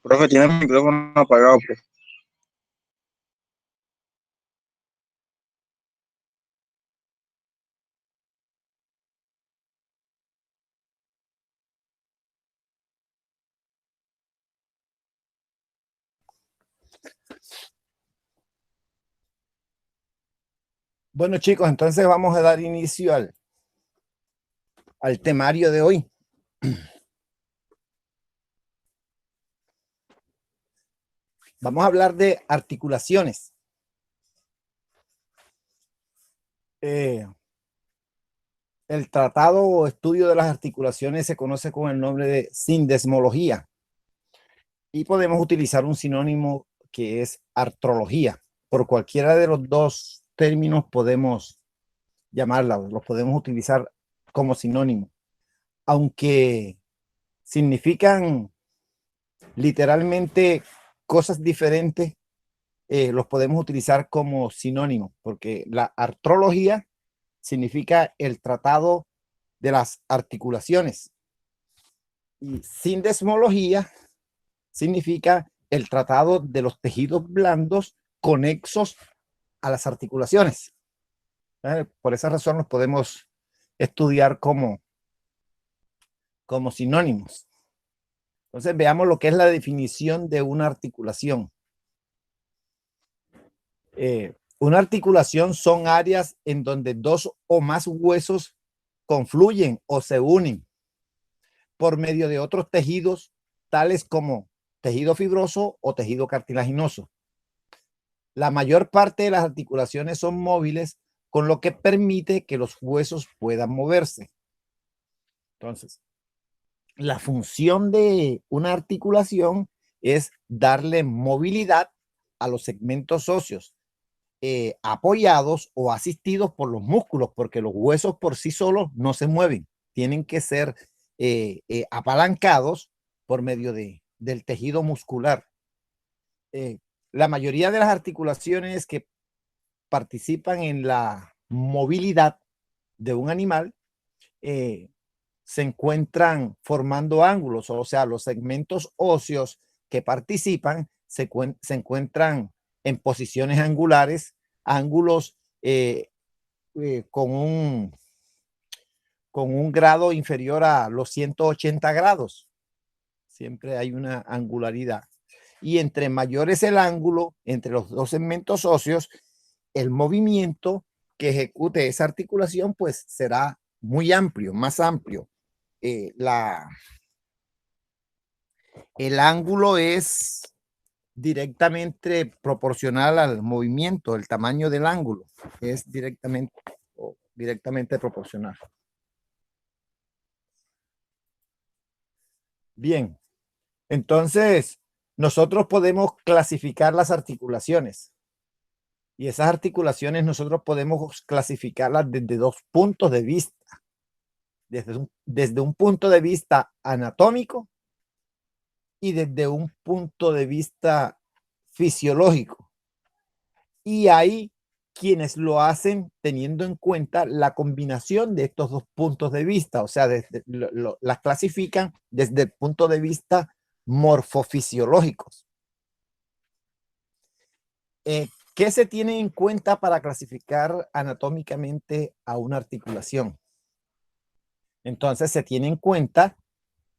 Profe, tiene el micrófono apagado, profe. Bueno, chicos, entonces vamos a dar inicio al temario de hoy. Vamos a hablar de articulaciones. El tratado o estudio de las articulaciones se conoce con el nombre de sindesmología y podemos utilizar un sinónimo que es artrología. Por cualquiera de los dos términos podemos llamarla, los podemos utilizar como sinónimo, aunque significan literalmente cosas diferentes. Los podemos utilizar como sinónimos, porque la artrología significa el tratado de las articulaciones y sindesmología significa el tratado de los tejidos blandos conexos a las articulaciones. Por esa razón los podemos estudiar como sinónimos. Entonces veamos lo que es la definición de una articulación. Una articulación son áreas en donde dos o más huesos confluyen o se unen por medio de otros tejidos, tales como tejido fibroso o tejido cartilaginoso. La mayor parte de las articulaciones son móviles, con lo que permite que los huesos puedan moverse. Entonces, la función de una articulación es darle movilidad a los segmentos óseos, apoyados o asistidos por los músculos, porque los huesos por sí solos no se mueven, tienen que ser apalancados por medio del tejido muscular. La mayoría de las articulaciones que participan en la movilidad de un animal se encuentran formando ángulos, o sea, los segmentos óseos que participan se encuentran en posiciones angulares, ángulos con un grado inferior a los 180 grados. Siempre hay una angularidad. Y entre mayor es el ángulo entre los dos segmentos óseos, el movimiento que ejecute esa articulación pues será muy amplio, más amplio. El ángulo es directamente proporcional al movimiento, el tamaño del ángulo es directamente proporcional. Bien, entonces nosotros podemos clasificar las articulaciones y esas articulaciones nosotros podemos clasificarlas desde dos puntos de vista, desde un punto de vista anatómico y desde un punto de vista fisiológico. Y hay quienes lo hacen teniendo en cuenta la combinación de estos dos puntos de vista, o sea, las clasifican desde el punto de vista morfofisiológicos. ¿Qué se tiene en cuenta para clasificar anatómicamente a una articulación? Entonces se tiene en cuenta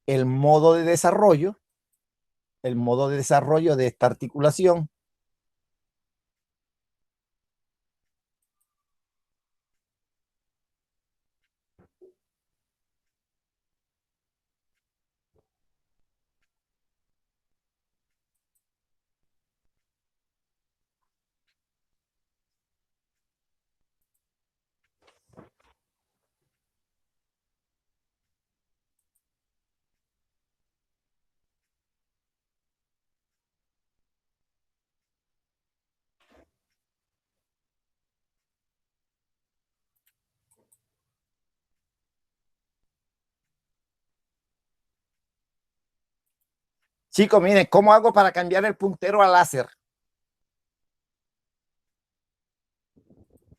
el modo de desarrollo de esta articulación, chicos, miren, ¿cómo hago para cambiar el puntero a láser?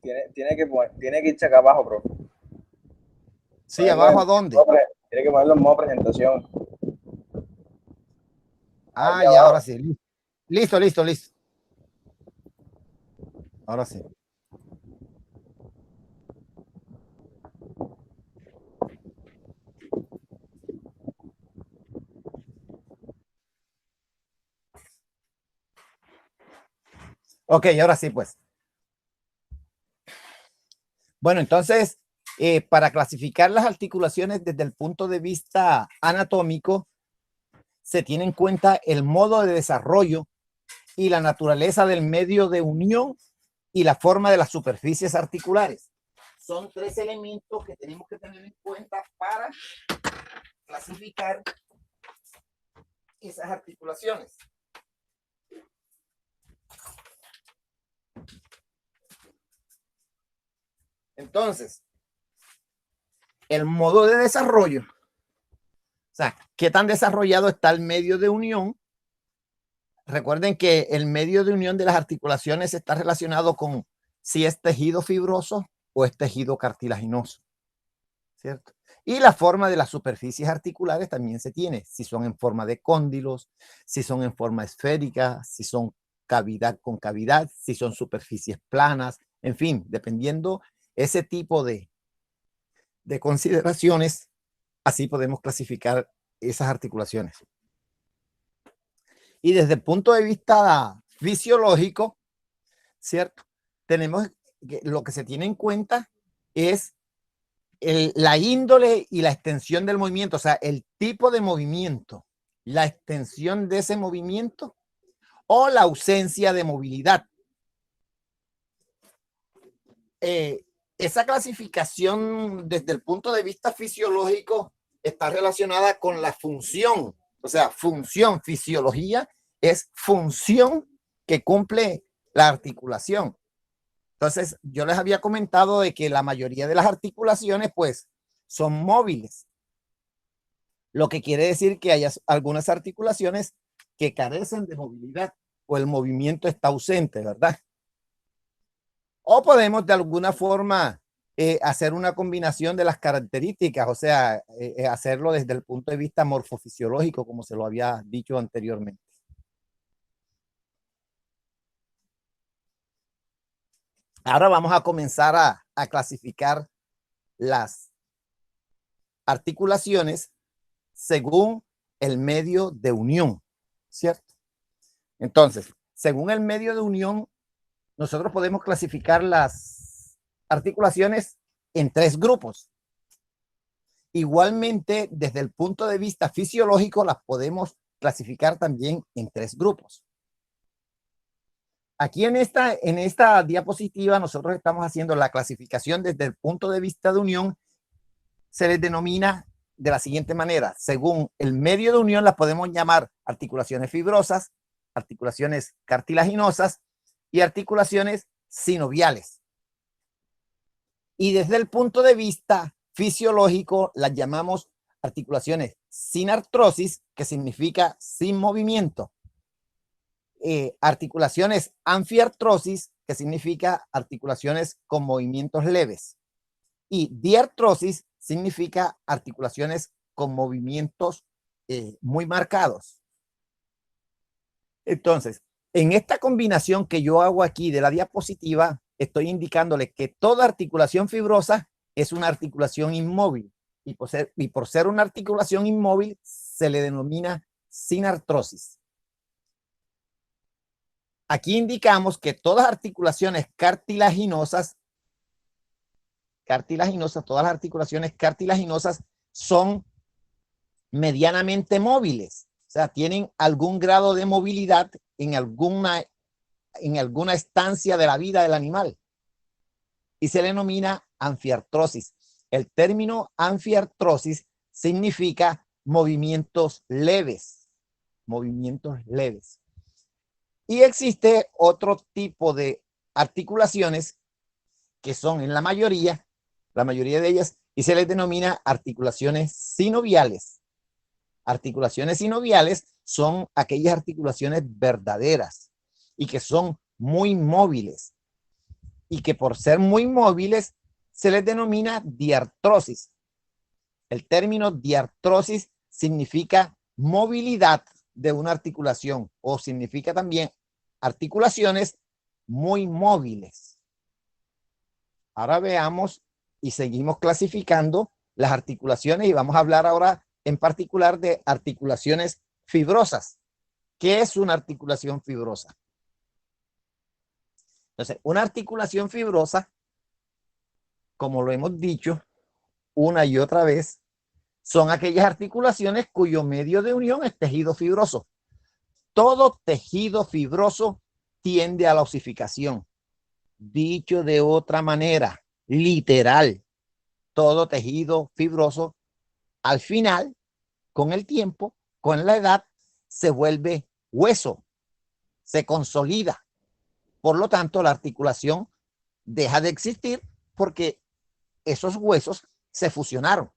Tiene que irse acá abajo, profe. Sí, ¿abajo a dónde? Tiene que ponerlo en modo presentación. Ah, Ahí ya, abajo. ahora sí. Listo, listo, listo. Ahora sí. Ok, ahora sí, pues. Bueno, entonces, para clasificar las articulaciones desde el punto de vista anatómico, se tiene en cuenta el modo de desarrollo y la naturaleza del medio de unión y la forma de las superficies articulares. Son tres elementos que tenemos que tener en cuenta para clasificar esas articulaciones. Entonces, el modo de desarrollo, o sea, qué tan desarrollado está el medio de unión. Recuerden que el medio de unión de las articulaciones está relacionado con si es tejido fibroso o es tejido cartilaginoso, ¿cierto? Y la forma de las superficies articulares también se tiene, si son en forma de cóndilos, si son en forma esférica, si son cavidad con cavidad, si son superficies planas, en fin, dependiendo ese tipo de consideraciones, así podemos clasificar esas articulaciones. Y desde el punto de vista fisiológico, ¿cierto? Tenemos que lo que se tiene en cuenta es la índole y la extensión del movimiento, o sea, el tipo de movimiento, la extensión de ese movimiento o la ausencia de movilidad. Esa clasificación desde el punto de vista fisiológico está relacionada con la función, o sea, función, fisiología es función que cumple la articulación. Entonces, yo les había comentado de que la mayoría de las articulaciones, pues, son móviles, lo que quiere decir que hay algunas articulaciones que carecen de movilidad o el movimiento está ausente, ¿verdad? O podemos de alguna forma hacer una combinación de las características, o sea, hacerlo desde el punto de vista morfofisiológico, como se lo había dicho anteriormente. Ahora vamos a comenzar a clasificar las articulaciones según el medio de unión, ¿cierto? Entonces, según el medio de unión, nosotros podemos clasificar las articulaciones en tres grupos. Igualmente, desde el punto de vista fisiológico, las podemos clasificar también en tres grupos. Aquí en esta diapositiva nosotros estamos haciendo la clasificación desde el punto de vista de unión. Se les denomina de la siguiente manera. Según el medio de unión las podemos llamar articulaciones fibrosas, articulaciones cartilaginosas y articulaciones sinoviales. Y desde el punto de vista fisiológico las llamamos articulaciones sin artrosis, que significa sin movimiento. Articulaciones anfiartrosis, que significa articulaciones con movimientos leves. Y diartrosis significa articulaciones con movimientos muy marcados. Entonces, en esta combinación que yo hago aquí de la diapositiva, estoy indicándole que toda articulación fibrosa es una articulación inmóvil y por ser una articulación inmóvil se le denomina sin artrosis. Aquí indicamos que todas articulaciones cartilaginosas, todas las articulaciones cartilaginosas son medianamente móviles, o sea, tienen algún grado de movilidad en alguna estancia de la vida del animal y se le denomina anfiartrosis. El término anfiartrosis significa movimientos leves, movimientos leves. Y existe otro tipo de articulaciones que son en la mayoría de ellas, y se les denomina articulaciones sinoviales. Articulaciones sinoviales son aquellas articulaciones verdaderas y que son muy móviles y que por ser muy móviles se les denomina diartrosis. El término diartrosis significa movilidad de una articulación o significa también articulaciones muy móviles. Ahora veamos y seguimos clasificando las articulaciones y vamos a hablar ahora en particular de articulaciones fibrosas. ¿Qué es una articulación fibrosa? Entonces, una articulación fibrosa, como lo hemos dicho una y otra vez, son aquellas articulaciones cuyo medio de unión es tejido fibroso. Todo tejido fibroso tiende a la osificación. Dicho de otra manera, literal, todo tejido fibroso al final, con el tiempo, con la edad, se vuelve hueso, se consolida. Por lo tanto, la articulación deja de existir porque esos huesos se fusionaron.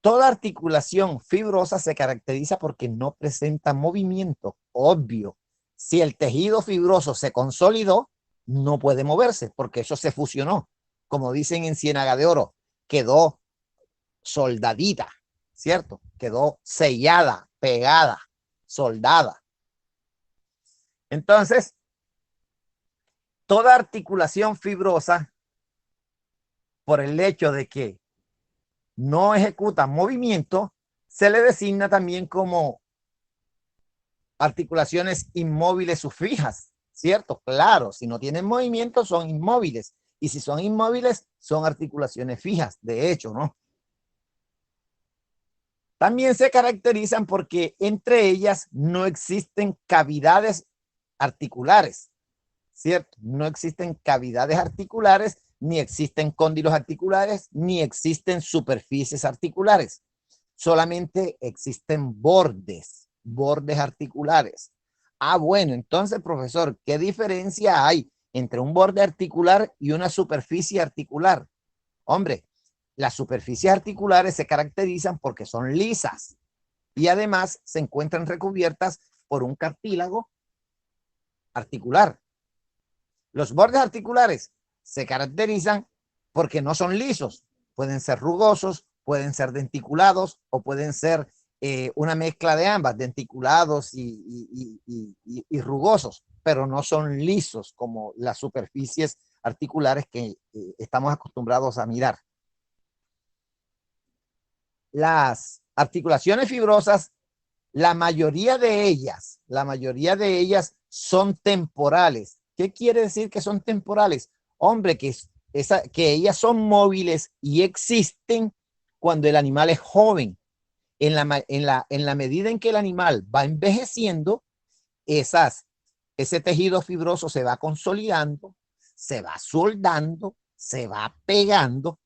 Toda articulación fibrosa se caracteriza porque no presenta movimiento obvio. Si el tejido fibroso se consolidó, no puede moverse porque eso se fusionó. Como dicen en Ciénaga de Oro, quedó soldadita, ¿cierto? Quedó sellada, pegada, soldada. Entonces, toda articulación fibrosa, por el hecho de que no ejecuta movimiento, se le designa también como articulaciones inmóviles o fijas, ¿cierto? Claro, si no tienen movimiento son inmóviles y si son inmóviles son articulaciones fijas, de hecho, ¿no? También se caracterizan porque entre ellas no existen cavidades articulares, ¿cierto? No existen cavidades articulares, ni existen cóndilos articulares, ni existen superficies articulares. Solamente existen bordes articulares. Ah, bueno, entonces, profesor, ¿qué diferencia hay entre un borde articular y una superficie articular? Hombre, las superficies articulares se caracterizan porque son lisas y además se encuentran recubiertas por un cartílago articular. Los bordes articulares se caracterizan porque no son lisos, pueden ser rugosos, pueden ser denticulados o pueden ser una mezcla de ambas, denticulados y rugosos, pero no son lisos como las superficies articulares que estamos acostumbrados a mirar. Las articulaciones fibrosas, la mayoría de ellas son temporales. ¿Qué quiere decir que son temporales? Hombre, que ellas son móviles y existen cuando el animal es joven. En la medida en que el animal va envejeciendo, ese tejido fibroso se va consolidando, se va soldando, se va pegando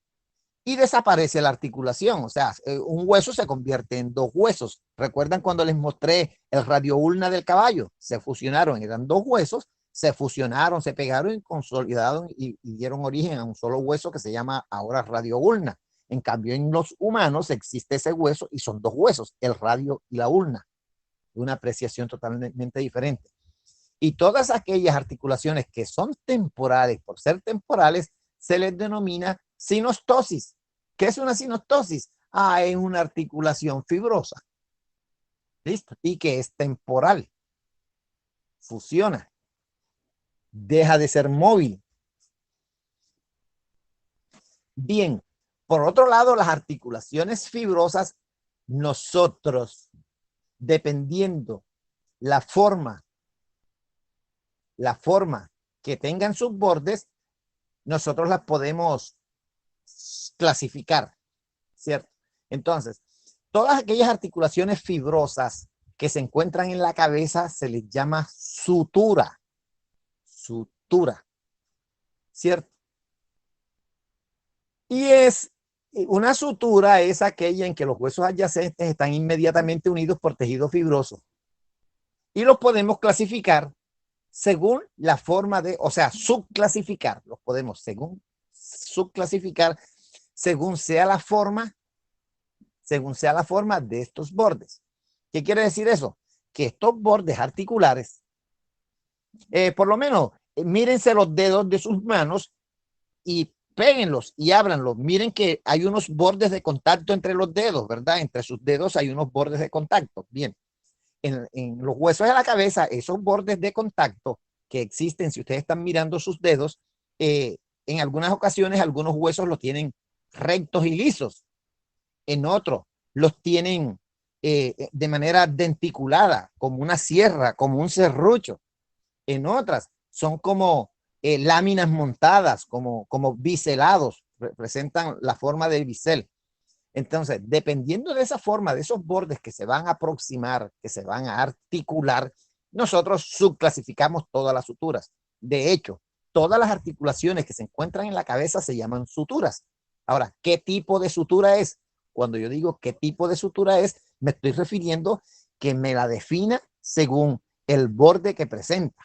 y desaparece la articulación. O sea, un hueso se convierte en dos huesos. ¿Recuerdan cuando les mostré el radioulna del caballo? Se fusionaron, eran dos huesos, se fusionaron, se pegaron y consolidaron y dieron origen a un solo hueso que se llama ahora radioulna. En cambio, en los humanos existe ese hueso y son dos huesos, el radio y la ulna. Una apreciación totalmente diferente. Y todas aquellas articulaciones que son temporales, por ser temporales, se les denomina sinostosis. ¿Qué es una sinostosis? Ah, es una articulación fibrosa. ¿Listo? Y que es temporal. Fusiona. Deja de ser móvil. Bien, por otro lado, las articulaciones fibrosas, nosotros, dependiendo la forma que tengan sus bordes, nosotros las podemos clasificar, ¿cierto? Entonces, todas aquellas articulaciones fibrosas que se encuentran en la cabeza se les llama sutura, ¿cierto? Y una sutura es aquella en que los huesos adyacentes están inmediatamente unidos por tejido fibroso. Y los podemos clasificar según la forma o sea, subclasificar, los podemos subclasificar según sea la forma de estos bordes. ¿Qué quiere decir eso? Que estos bordes articulares, por lo menos, mírense los dedos de sus manos y péguenlos y ábranlos. Miren que hay unos bordes de contacto entre los dedos, ¿verdad? Entre sus dedos hay unos bordes de contacto. Bien, en los huesos de la cabeza, esos bordes de contacto que existen, si ustedes están mirando sus dedos, en algunas ocasiones algunos huesos los tienen rectos y lisos, en otros los tienen de manera denticulada, como una sierra, como un serrucho. En otras son como láminas montadas, como biselados, representan la forma del bisel. Entonces, dependiendo de esa forma, de esos bordes que se van a aproximar, que se van a articular, nosotros subclasificamos todas las suturas. De hecho, todas las articulaciones que se encuentran en la cabeza se llaman suturas. Ahora, ¿qué tipo de sutura es? Cuando yo digo qué tipo de sutura es, me estoy refiriendo que me la defina según el borde que presenta.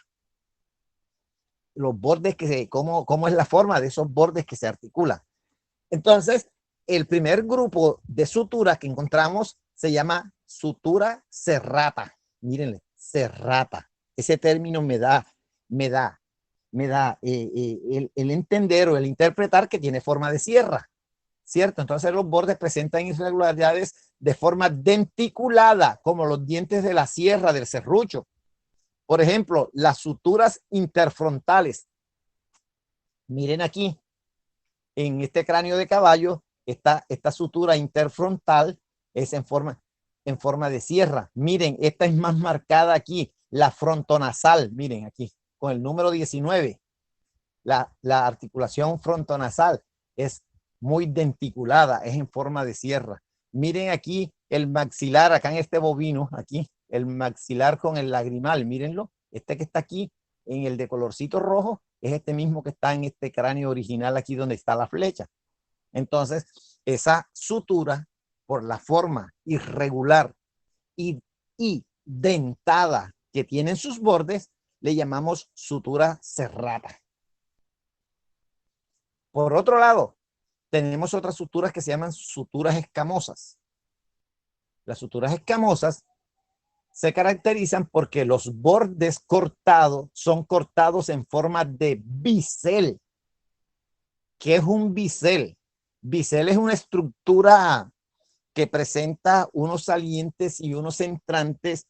Los bordes cómo es la forma de esos bordes que se articulan. Entonces, el primer grupo de suturas que encontramos se llama sutura serrata. Mírenle, serrata. Ese término me da el entender o el interpretar que tiene forma de sierra, ¿cierto? Entonces los bordes presentan irregularidades de forma denticulada, como los dientes de la sierra, del serrucho. Por ejemplo, las suturas interfrontales. Miren aquí, en este cráneo de caballo, esta sutura interfrontal es en forma de sierra. Miren, esta es más marcada aquí, la frontonasal, miren aquí, con el número 19. La articulación frontonasal es muy denticulada, es en forma de sierra. Miren aquí el maxilar, acá en este bovino, aquí, el maxilar con el lagrimal, mírenlo, este que está aquí, en el de colorcito rojo, es este mismo que está en este cráneo original aquí donde está la flecha. Entonces, esa sutura, por la forma irregular y dentada que tienen sus bordes, le llamamos sutura serrata. Por otro lado, tenemos otras suturas que se llaman suturas escamosas. Las suturas escamosas se caracterizan porque los bordes cortados son cortados en forma de bisel. ¿Qué es un bisel? Bisel es una estructura que presenta unos salientes y unos entrantes.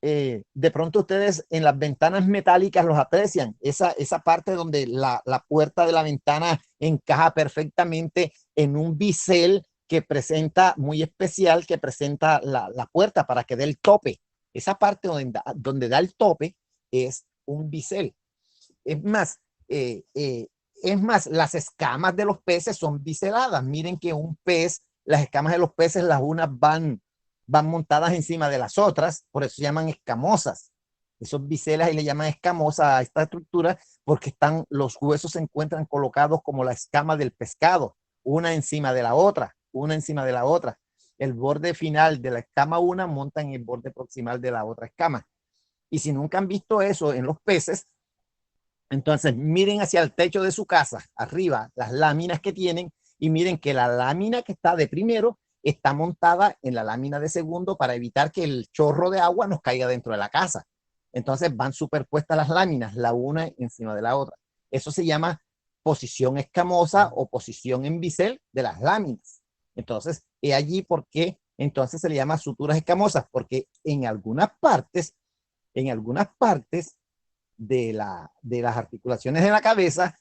De pronto ustedes en las ventanas metálicas los aprecian, esa parte donde la puerta de la ventana encaja perfectamente en un bisel que presenta, muy especial, que presenta la puerta para que dé el tope. Esa parte donde da el tope es un bisel. Es más, las escamas de los peces son biseladas. Miren que un pez, las escamas de los peces, las unas van montadas encima de las otras, por eso se llaman escamosas. Esos biselas y le llaman escamosa a esta estructura porque los huesos se encuentran colocados como la escama del pescado, una encima de la otra, una encima de la otra. El borde final de la escama una monta en el borde proximal de la otra escama. Y si nunca han visto eso en los peces, entonces miren hacia el techo de su casa, arriba, las láminas que tienen, y miren que la lámina que está de primero está montada en la lámina de segundo para evitar que el chorro de agua nos caiga dentro de la casa. Entonces van superpuestas las láminas, la una encima de la otra. Eso se llama posición escamosa o posición en bisel de las láminas. Entonces, es allí por qué entonces se le llama suturas escamosas, porque en algunas partes de las articulaciones de la cabeza,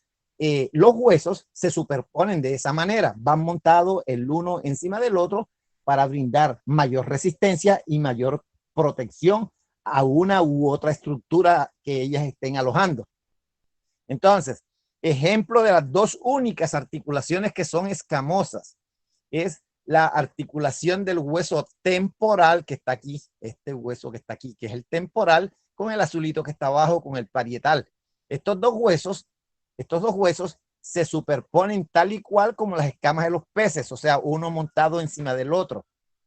los huesos se superponen de esa manera, van montados el uno encima del otro para brindar mayor resistencia y mayor protección a una u otra estructura que ellas estén alojando. Entonces, ejemplo de las dos únicas articulaciones que son escamosas es la articulación del hueso temporal que está aquí, este hueso que está aquí, que es el temporal, con el azulito que está abajo, con el parietal. Estos dos huesos se superponen tal y cual como las escamas de los peces, o sea, uno montado encima del otro.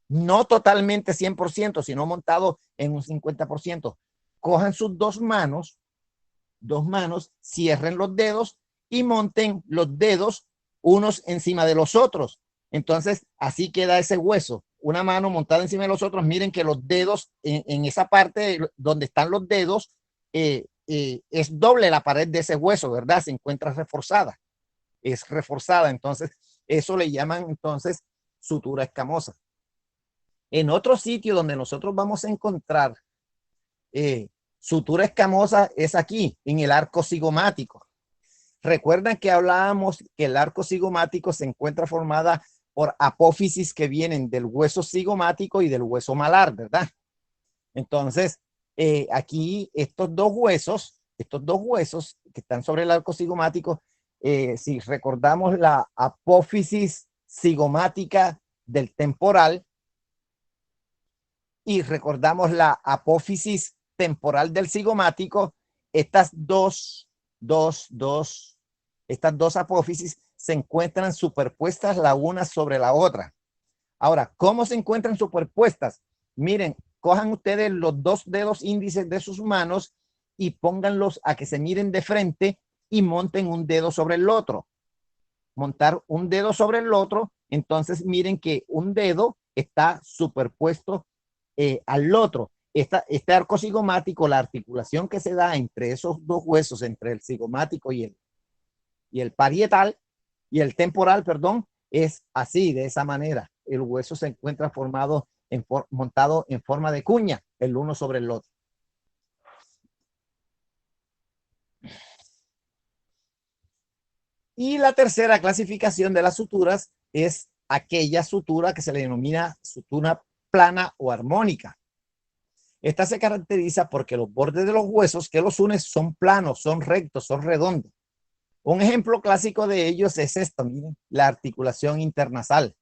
No totalmente 100%, sino montado en un 50%. Cojan sus dos manos, cierren los dedos y monten los dedos unos encima de los otros. Entonces, así queda ese hueso. Una mano montada encima de los otros. Miren que los dedos, en esa parte donde están los dedos, es doble la pared de ese hueso, ¿verdad? Se encuentra reforzada. es reforzada. Entonces, eso le llaman entonces sutura escamosa. En otro sitio donde nosotros vamos a encontrar sutura escamosa es aquí, en el arco cigomático. Recuerdan que hablábamos que el arco cigomático se encuentra formada por apófisis que vienen del hueso cigomático y del hueso malar, ¿verdad? Entonces, aquí estos dos huesos que están sobre el arco cigomático, si recordamos la apófisis cigomática del temporal y recordamos la apófisis temporal del cigomático, estas dos apófisis se encuentran superpuestas la una sobre la otra. Ahora, ¿cómo se encuentran superpuestas? Miren, cojan ustedes los dos dedos índices de sus manos y pónganlos a que se miren de frente y monten un dedo sobre el otro. Montar un dedo sobre el otro, entonces miren que un dedo está superpuesto al otro. Este arco cigomático, la articulación que se da entre esos dos huesos, entre el cigomático y el parietal, y el temporal, perdón, es así, de esa manera. El hueso se encuentra formado, montado en forma de cuña, el uno sobre el otro. Y la tercera clasificación de las suturas es aquella sutura que se le denomina sutura plana o armónica. Esta se caracteriza porque los bordes de los huesos que los unen son planos, son rectos, son redondos. Un ejemplo clásico de ellos es esto, miren, la articulación internasal,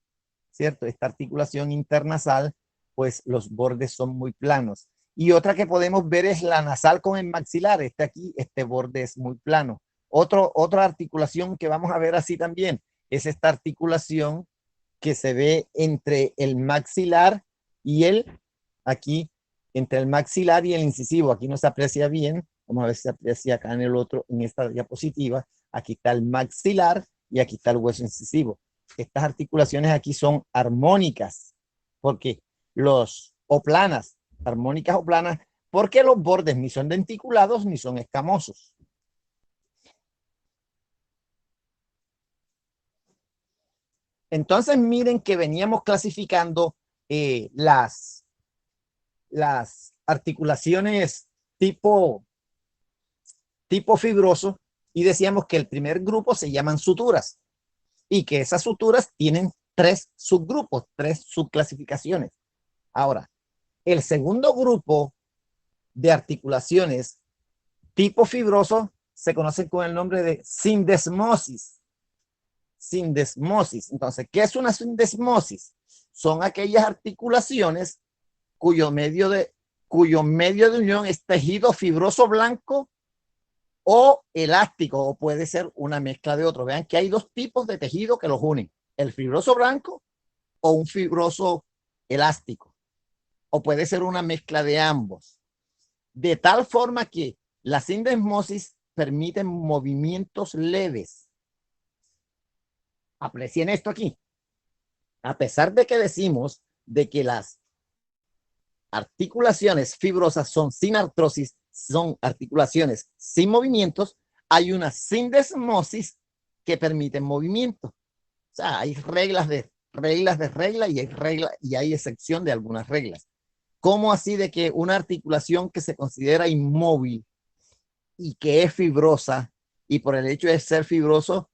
¿cierto? Esta articulación internasal, pues los bordes son muy planos. Y otra que podemos ver es la nasal con el maxilar. Este borde es muy plano. Otra articulación que vamos a ver así también es esta articulación que se ve entre el maxilar y aquí, entre el maxilar y el incisivo. Aquí no se aprecia bien. Vamos a ver si se aprecia acá en esta diapositiva. Aquí está el maxilar y aquí está el hueso incisivo. Estas articulaciones aquí son armónicas, porque o planas, armónicas o planas, porque los bordes ni son denticulados ni son escamosos. Entonces miren que veníamos clasificando las articulaciones tipo fibroso y decíamos que el primer grupo se llaman suturas y que esas suturas tienen 3 subgrupos, 3 subclasificaciones. Ahora, el segundo grupo de articulaciones tipo fibroso se conoce con el nombre de sindesmosis. Sindesmosis. Entonces, ¿qué es una sindesmosis? Son aquellas articulaciones cuyo medio de unión es tejido fibroso blanco o elástico, o puede ser una mezcla de otros. Vean que hay dos tipos de tejido que los unen, el fibroso blanco o un fibroso elástico, o puede ser una mezcla de ambos, de tal forma que la sindesmosis permite movimientos leves. Aprecien esto aquí. A pesar de que decimos de que las articulaciones fibrosas son sin artrosis, son articulaciones sin movimientos, hay una sindesmosis que permite movimiento. O sea, hay reglas y hay excepción de algunas reglas. ¿Cómo así de que una articulación que se considera inmóvil y que es fibrosa y por el hecho de ser fibroso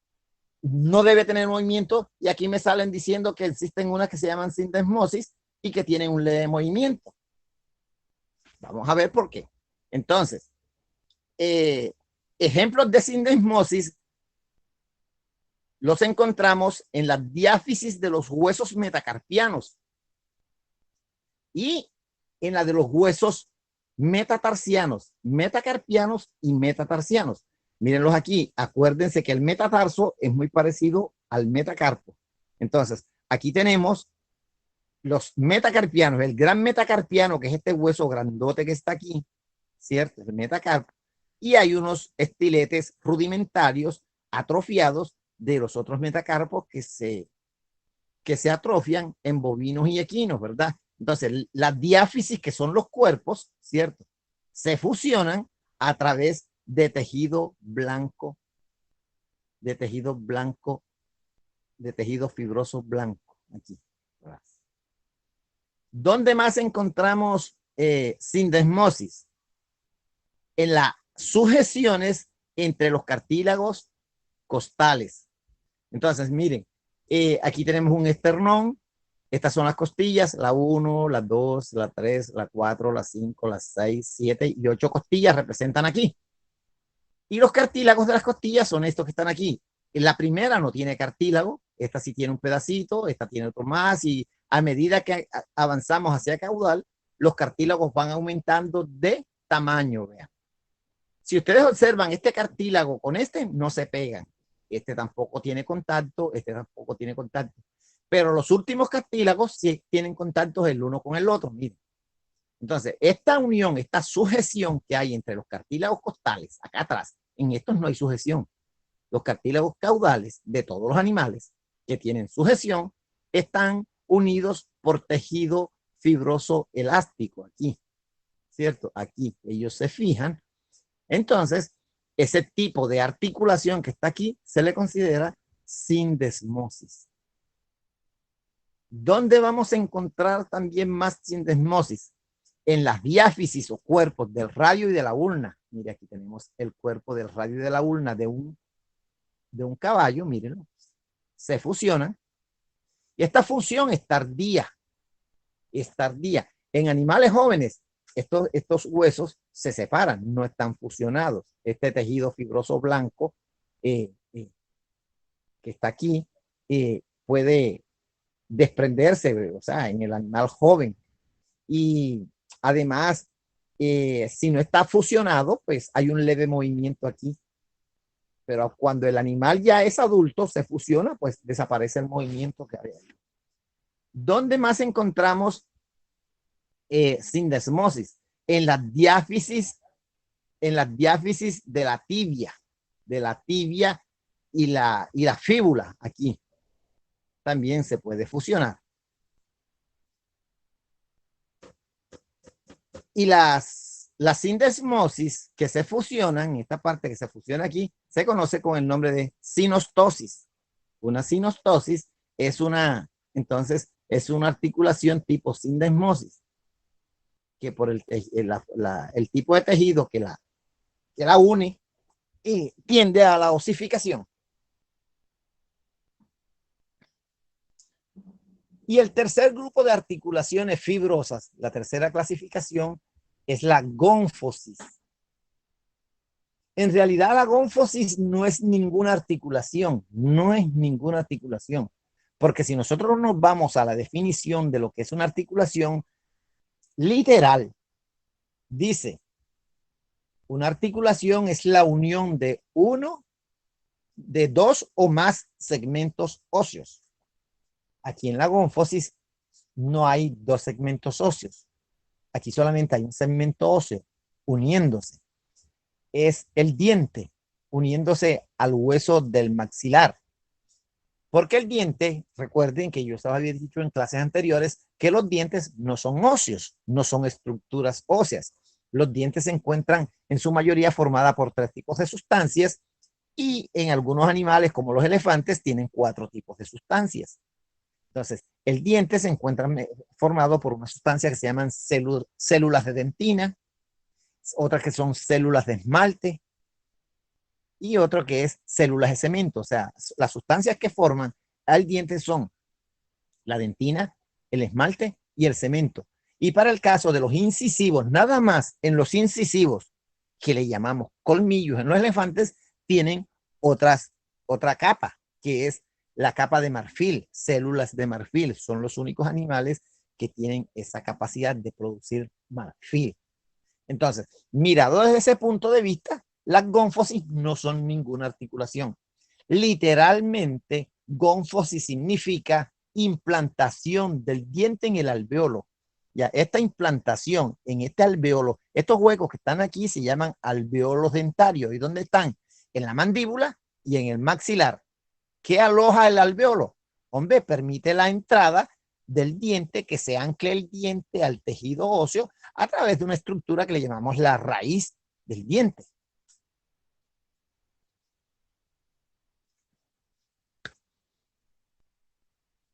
no debe tener movimiento? Y aquí me salen diciendo que existen unas que se llaman sindesmosis y que tienen un leve movimiento. Vamos a ver por qué. Entonces, ejemplos de sindesmosis los encontramos en la diáfisis de los huesos metacarpianos y en la de los huesos metatarsianos y metatarsianos. Mírenlos aquí. Acuérdense que el metatarso es muy parecido al metacarpo. Entonces, aquí tenemos los metacarpianos, el gran metacarpiano, que es este hueso grandote que está aquí, ¿cierto? El metacarpo. Y hay unos estiletes rudimentarios atrofiados de los otros metacarpos que se atrofian en bovinos y equinos, ¿verdad? Entonces, las diáfisis, que son los cuerpos, ¿cierto? Se fusionan a través de tejido blanco de tejido blanco, de tejido fibroso blanco. Aquí. ¿Dónde más encontramos sindesmosis? En las sujeciones entre los cartílagos costales. Entonces, miren, aquí tenemos un esternón. Estas son las costillas, la 1, la 2, la 3, la 4, la 5, la 6, 7 y 8 costillas representan aquí. Y los cartílagos de las costillas son estos que están aquí. La primera no tiene cartílago, esta sí tiene un pedacito, esta tiene otro más, y a medida que avanzamos hacia caudal, los cartílagos van aumentando de tamaño. Vean. Si ustedes observan este cartílago con este, no se pegan. Este tampoco tiene contacto, este tampoco tiene contacto. Pero los últimos cartílagos sí tienen contactos el uno con el otro. Miren. Entonces, esta unión, esta sujeción que hay entre los cartílagos costales, acá atrás, en estos no hay sujeción. Los cartílagos caudales de todos los animales que tienen sujeción están unidos por tejido fibroso elástico aquí, ¿cierto? Aquí ellos se fijan. Entonces, ese tipo de articulación que está aquí se le considera sindesmosis. ¿Dónde vamos a encontrar también más sindesmosis? En las diáfisis o cuerpos del radio y de la ulna. Mire, aquí tenemos el cuerpo del radio y de la ulna de un caballo, mírenlo. Se fusionan. Y esta fusión es tardía. Es tardía. En animales jóvenes, estos huesos se separan, no están fusionados. Este tejido fibroso blanco que está aquí puede desprenderse, o sea, en el animal joven. Y además, si no está fusionado, pues hay un leve movimiento aquí. Pero cuando el animal ya es adulto, se fusiona, pues desaparece el movimiento que había. ¿Dónde más encontramos sindesmosis? En las diáfisis de la tibia y la fíbula. Aquí también se puede fusionar. Y las sindesmosis que se fusionan, esta parte que se fusiona aquí, se conoce con el nombre de sinostosis. Una sinostosis entonces es una articulación tipo sindesmosis, que por el tipo de tejido que la une y tiende a la osificación. Y el tercer grupo de articulaciones fibrosas, la tercera clasificación, es la gónfosis. En realidad la gónfosis no es ninguna articulación, porque si nosotros nos vamos a la definición de lo que es una articulación, literal, dice, una articulación es la unión de dos o más segmentos óseos. Aquí en la gónfosis no hay dos segmentos óseos. Aquí solamente hay un segmento óseo uniéndose. Es el diente uniéndose al hueso del maxilar. Porque el diente, recuerden que yo había dicho en clases anteriores que los dientes no son óseos, no son estructuras óseas. Los dientes se encuentran en su mayoría formada por 3 tipos de sustancias y en algunos animales como los elefantes tienen 4 tipos de sustancias. Entonces, el diente se encuentra formado por una sustancia que se llaman células de dentina, otras que son células de esmalte y otro que es células de cemento. O sea, las sustancias que forman al diente son la dentina, el esmalte y el cemento. Y para el caso de los incisivos, nada más en los incisivos, que le llamamos colmillos en los elefantes, tienen otra capa, que es la capa de marfil, células de marfil. Son los únicos animales que tienen esa capacidad de producir marfil. Entonces, mirado desde ese punto de vista, las gónfosis no son ninguna articulación. Literalmente, gónfosis significa implantación del diente en el alveolo. Ya, esta implantación en este alveolo, estos huecos que están aquí se llaman alveolos dentarios. ¿Y dónde están? En la mandíbula y en el maxilar. ¿Qué aloja el alveolo? Hombre, permite la entrada del diente, que se ancle el diente al tejido óseo a través de una estructura que le llamamos la raíz del diente.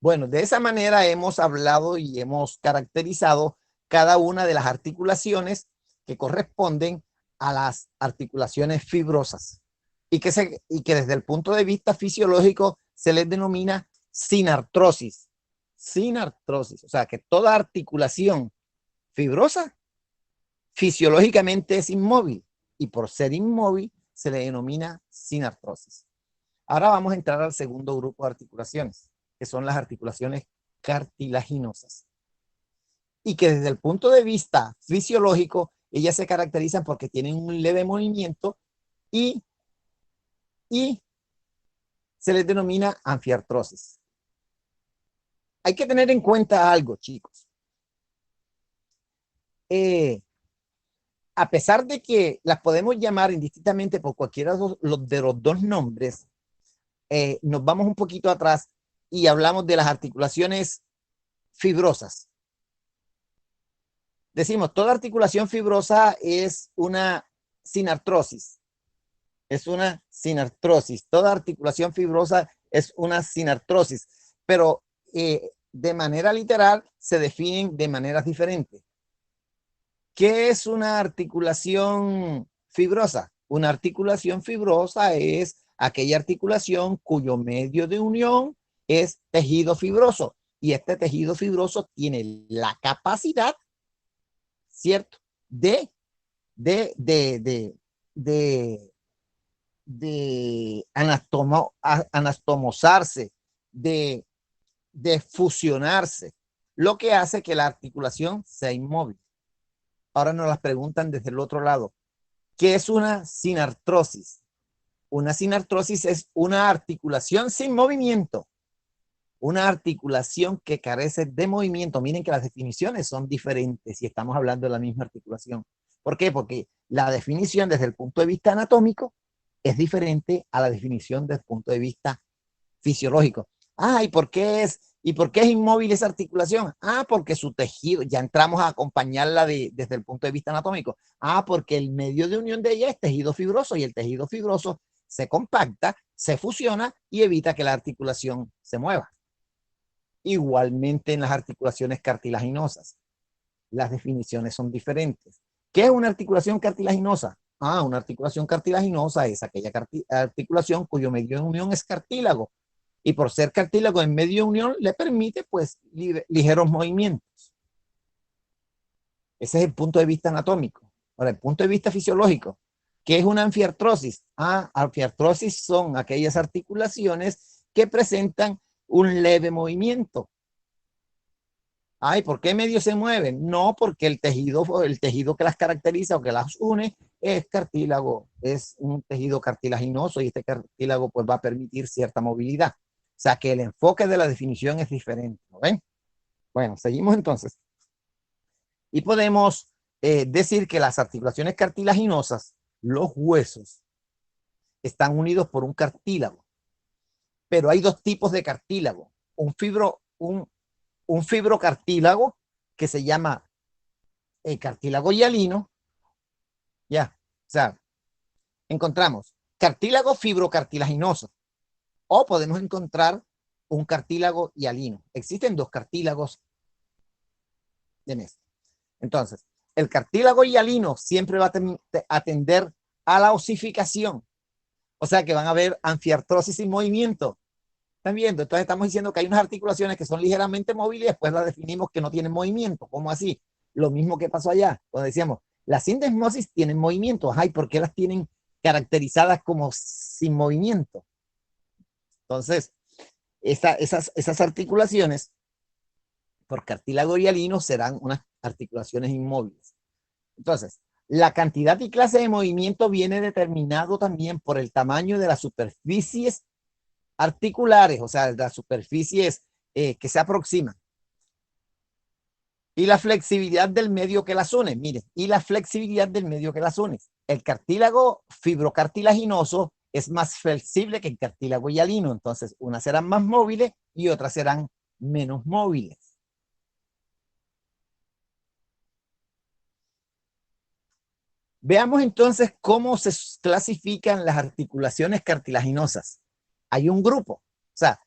Bueno, de esa manera hemos hablado y hemos caracterizado cada una de las articulaciones que corresponden a las articulaciones fibrosas y que desde el punto de vista fisiológico se les denomina sinartrosis. Sinartrosis, o sea que toda articulación fibrosa fisiológicamente es inmóvil y por ser inmóvil se le denomina sinartrosis. Ahora vamos a entrar al segundo grupo de articulaciones, que son las articulaciones cartilaginosas. Y que desde el punto de vista fisiológico, ellas se caracterizan porque tienen un leve movimiento y se les denomina anfiartrosis. Hay que tener en cuenta algo, chicos. A pesar de que las podemos llamar indistintamente por cualquiera de los dos nombres, nos vamos un poquito atrás y hablamos de las articulaciones fibrosas. Decimos, toda articulación fibrosa es una sinartrosis. Es una sinartrosis. Toda articulación fibrosa es una sinartrosis. Pero de manera literal se definen de maneras diferentes. ¿Qué es una articulación fibrosa? Una articulación fibrosa es aquella articulación cuyo medio de unión es tejido fibroso. Y este tejido fibroso tiene la capacidad, ¿cierto? De anastomosarse, de fusionarse, lo que hace que la articulación sea inmóvil. Ahora nos las preguntan desde el otro lado. ¿Qué es una sinartrosis? Una sinartrosis es una articulación sin movimiento. Una articulación que carece de movimiento. Miren que las definiciones son diferentes si estamos hablando de la misma articulación. ¿Por qué? Porque la definición desde el punto de vista anatómico es diferente a la definición desde el punto de vista fisiológico. ¿Y por qué es inmóvil esa articulación? Porque su tejido, ya entramos a acompañarla desde el punto de vista anatómico. Porque el medio de unión de ella es tejido fibroso y el tejido fibroso se compacta, se fusiona y evita que la articulación se mueva. Igualmente en las articulaciones cartilaginosas, las definiciones son diferentes. ¿Qué es una articulación cartilaginosa? Una articulación cartilaginosa es aquella articulación cuyo medio de unión es cartílago. Y por ser cartílago en medio de unión le permite pues ligeros movimientos. Ese es el punto de vista anatómico. Ahora, el punto de vista fisiológico, ¿qué es una anfiartrosis? Anfiartrosis son aquellas articulaciones que presentan un leve movimiento. ¿Por qué medio se mueven? No, porque el tejido que las caracteriza o que las une es cartílago, es un tejido cartilaginoso y este cartílago pues va a permitir cierta movilidad. O sea que el enfoque de la definición es diferente, ¿no ven? Bueno, seguimos entonces. Y podemos decir que las articulaciones cartilaginosas, los huesos, están unidos por un cartílago. Pero hay dos tipos de cartílago. Un fibrocartílago que se llama cartílago hialino. Ya, o sea, encontramos cartílago fibrocartilaginoso o podemos encontrar un cartílago hialino. Existen dos cartílagos en esto. Entonces, el cartílago hialino siempre va a tender a la osificación. O sea que van a haber anfiartrosis sin movimiento. ¿Están viendo? Entonces estamos diciendo que hay unas articulaciones que son ligeramente móviles y después las definimos que no tienen movimiento. ¿Cómo así? Lo mismo que pasó allá, cuando decíamos, las sindesmosis tienen movimiento. ¿Y por qué las tienen caracterizadas como sin movimiento? Entonces, esas articulaciones por cartílago hialino serán unas articulaciones inmóviles. Entonces, la cantidad y clase de movimiento viene determinado también por el tamaño de las superficies articulares, o sea, las superficies que se aproximan. Y la flexibilidad del medio que las une. Miren, y la flexibilidad del medio que las une. El cartílago fibrocartilaginoso es más flexible que el cartílago hialino. Entonces, unas serán más móviles y otras serán menos móviles. Veamos entonces cómo se clasifican las articulaciones cartilaginosas. Hay un grupo. O sea,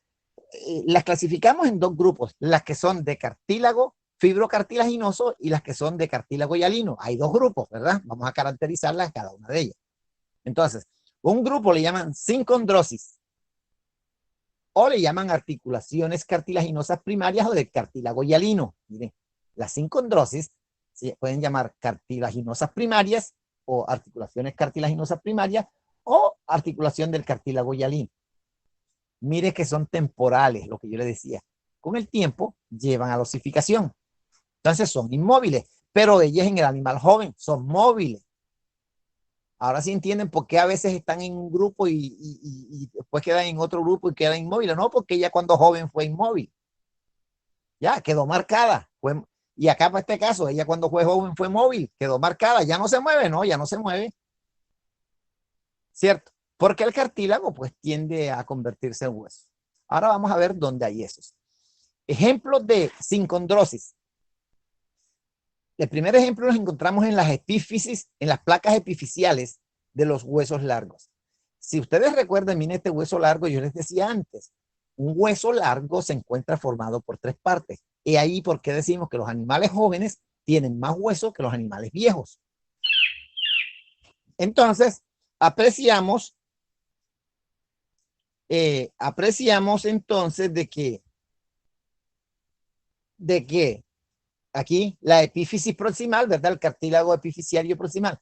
las clasificamos en dos grupos, las que son de cartílago fibrocartilaginoso y las que son de cartílago hialino. Hay dos grupos, ¿verdad? Vamos a caracterizarlas cada una de ellas. Entonces, un grupo le llaman sincondrosis o le llaman articulaciones cartilaginosas primarias o de cartílago hialino. Miren, las sincondrosis se pueden llamar cartilaginosas primarias o articulaciones cartilaginosas primarias o articulación del cartílago hialino. Mire que son temporales, lo que yo le decía. Con el tiempo llevan a la osificación. Entonces son inmóviles, pero ellas en el animal joven son móviles. Ahora sí entienden por qué a veces están en un grupo y después quedan en otro grupo y quedan inmóviles. No, porque ella cuando joven fue inmóvil. Ya, quedó marcada. Y acá para este caso, ella cuando fue joven fue móvil, quedó marcada. Ya no se mueve, no, ya no se mueve. ¿Cierto? Porque el cartílago pues tiende a convertirse en hueso. Ahora vamos a ver dónde hay esos. Ejemplos de sincondrosis. El primer ejemplo los encontramos en las epífisis, en las placas epifisiales de los huesos largos. Si ustedes recuerdan, miren este hueso largo, yo les decía antes, un hueso largo se encuentra formado por tres partes. Y ahí por qué decimos que los animales jóvenes tienen más hueso que los animales viejos. Entonces, apreciamos entonces de que aquí la epífisis proximal, ¿verdad? El cartílago epifisiario proximal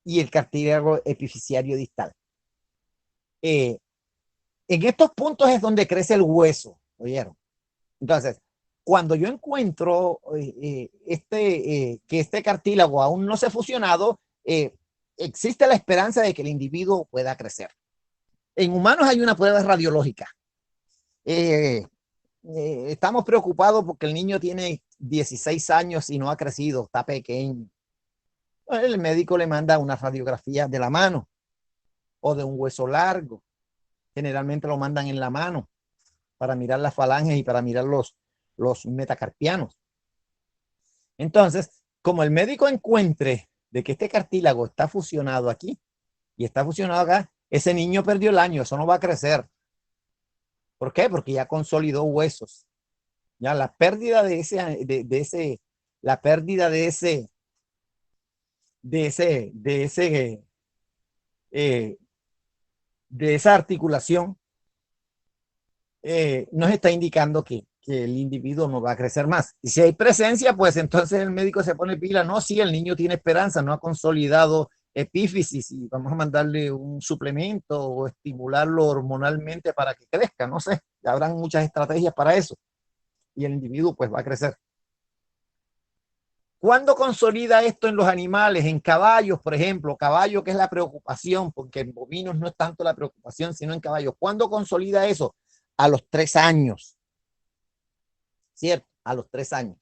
y el cartílago epifisiario distal. En estos puntos es donde crece el hueso, ¿oyeron? Entonces, cuando yo encuentro que este cartílago aún no se ha fusionado, existe la esperanza de que el individuo pueda crecer. En humanos hay una prueba radiológica. Estamos preocupados porque el niño tiene 16 años y no ha crecido, está pequeño. El médico le manda una radiografía de la mano o de un hueso largo. Generalmente lo mandan en la mano para mirar las falanges y para mirar los metacarpianos. Entonces, como el médico encuentre de que este cartílago está fusionado aquí y está fusionado acá, ese niño perdió el año, eso no va a crecer. ¿Por qué? Porque ya consolidó huesos. Ya la pérdida de esa articulación nos está indicando que el individuo no va a crecer más. Y si hay presencia, pues entonces el médico se pone pila. No, sí, el niño tiene esperanza, no ha consolidado epífisis y vamos a mandarle un suplemento o estimularlo hormonalmente para que crezca. No sé, habrán muchas estrategias para eso. Y el individuo pues va a crecer. ¿Cuándo consolida esto en los animales? En caballos, por ejemplo, caballo que es la preocupación, porque en bovinos no es tanto la preocupación, sino en caballos. ¿Cuándo consolida eso? A los 3 años. ¿Cierto? A los 3 años.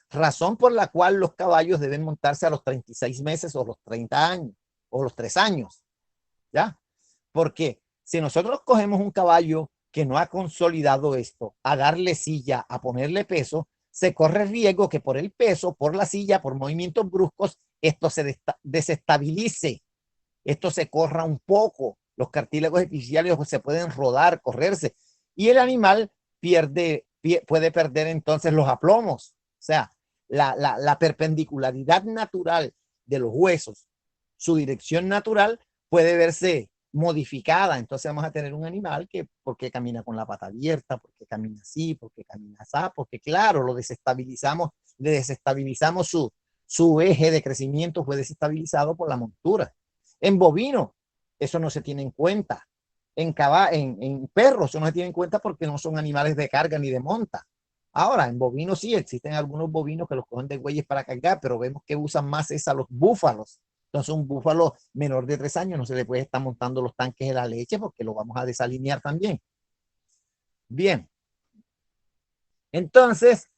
Razón por la cual los caballos deben montarse a los 36 meses o los 30 años o los 3 años. ¿Ya? Porque si nosotros cogemos un caballo que no ha consolidado esto, a darle silla, a ponerle peso, se corre riesgo que por el peso, por la silla, por movimientos bruscos, esto se desestabilice, esto se corra un poco, los cartílagos epifisiarios se pueden rodar, correrse, y el animal puede perder entonces los aplomos, o sea, la perpendicularidad natural de los huesos, su dirección natural puede verse modificada. Entonces vamos a tener un animal que porque camina con la pata abierta, porque camina así, porque camina así, porque claro, le desestabilizamos su eje de crecimiento, fue desestabilizado por la montura. En bovino, eso no se tiene en cuenta. En perros, eso no se tiene en cuenta porque no son animales de carga ni de monta. Ahora, en bovinos sí, existen algunos bovinos que los cogen de güeyes para cargar, pero vemos que usan más es a los búfalos. Entonces, un búfalo menor de 3 años no se le puede estar montando los tanques de la leche porque lo vamos a desalinear también. Bien. Entonces,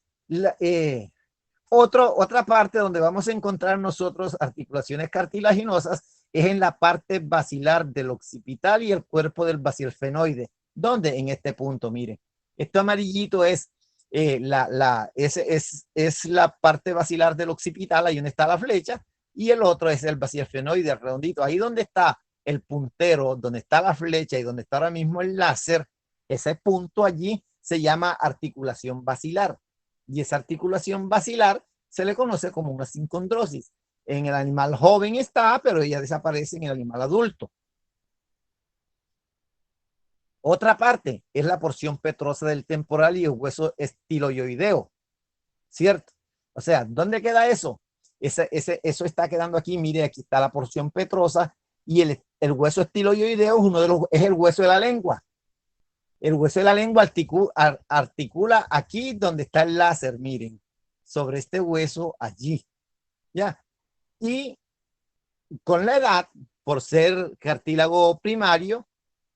otra parte donde vamos a encontrar nosotros articulaciones cartilaginosas es en la parte basilar del occipital y el cuerpo del basilarfenoide. ¿Dónde? En este punto, miren. Esto amarillito es la parte basilar del occipital, ahí donde está la flecha, y el otro es el basilarfenoide, redondito. Ahí donde está el puntero, donde está la flecha y donde está ahora mismo el láser, Ese punto allí se llama articulación basilar. Y esa articulación basilar se le conoce como una sincondrosis. En el animal joven está, pero ella desaparece en el animal adulto. Otra parte es la porción petrosa del temporal y el hueso estiloideo, ¿cierto? O sea, ¿dónde queda eso? Eso está quedando aquí. Mire, aquí está la porción petrosa y el hueso estiloideo es el hueso de la lengua. El hueso de la lengua articula aquí donde está el láser, miren, sobre este hueso allí, ¿ya? Y con la edad, por ser cartílago primario,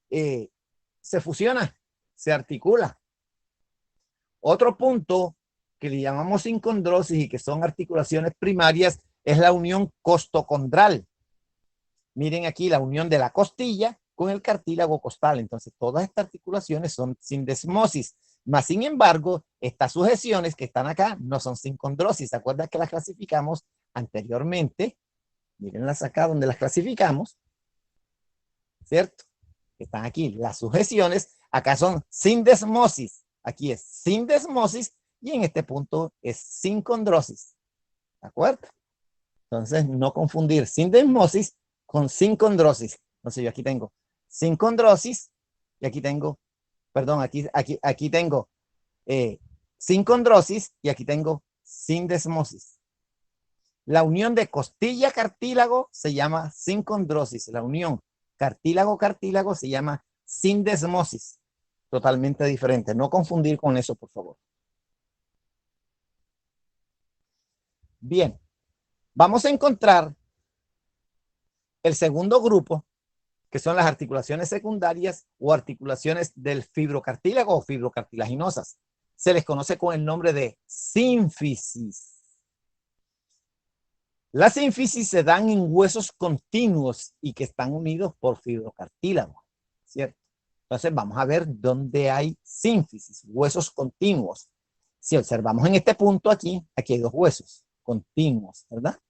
se fusiona, se articula. Otro punto que le llamamos sincondrosis y que son articulaciones primarias es la unión costocondral. Miren aquí la unión de la costilla con el cartílago costal. Entonces, todas estas articulaciones son sindesmosis. Mas, sin embargo, estas sujeciones que están acá no son sincondrosis. ¿Se acuerdan que las clasificamos anteriormente? Mírenlas acá donde las clasificamos, ¿cierto? Están aquí las sujeciones. Acá son sindesmosis. Aquí es sindesmosis y en este punto es sincondrosis. ¿De acuerdo? Entonces, no confundir sindesmosis con sincondrosis. Entonces, yo aquí tengo sincondrosis y aquí tengo, perdón, aquí tengo sincondrosis y aquí tengo sindesmosis. La unión de costilla-cartílago se llama sincondrosis. La unión cartílago-cartílago se llama sindesmosis. Totalmente diferente. No confundir con eso, por favor. Bien. Vamos a encontrar el segundo grupo, que son las articulaciones secundarias o articulaciones del fibrocartílago o fibrocartilaginosas. Se les conoce con el nombre de sínfisis. Las sínfisis se dan en huesos continuos y que están unidos por fibrocartílago, ¿cierto? Entonces vamos a ver dónde hay sínfisis, huesos continuos. Si observamos en este punto aquí hay dos huesos continuos, ¿verdad?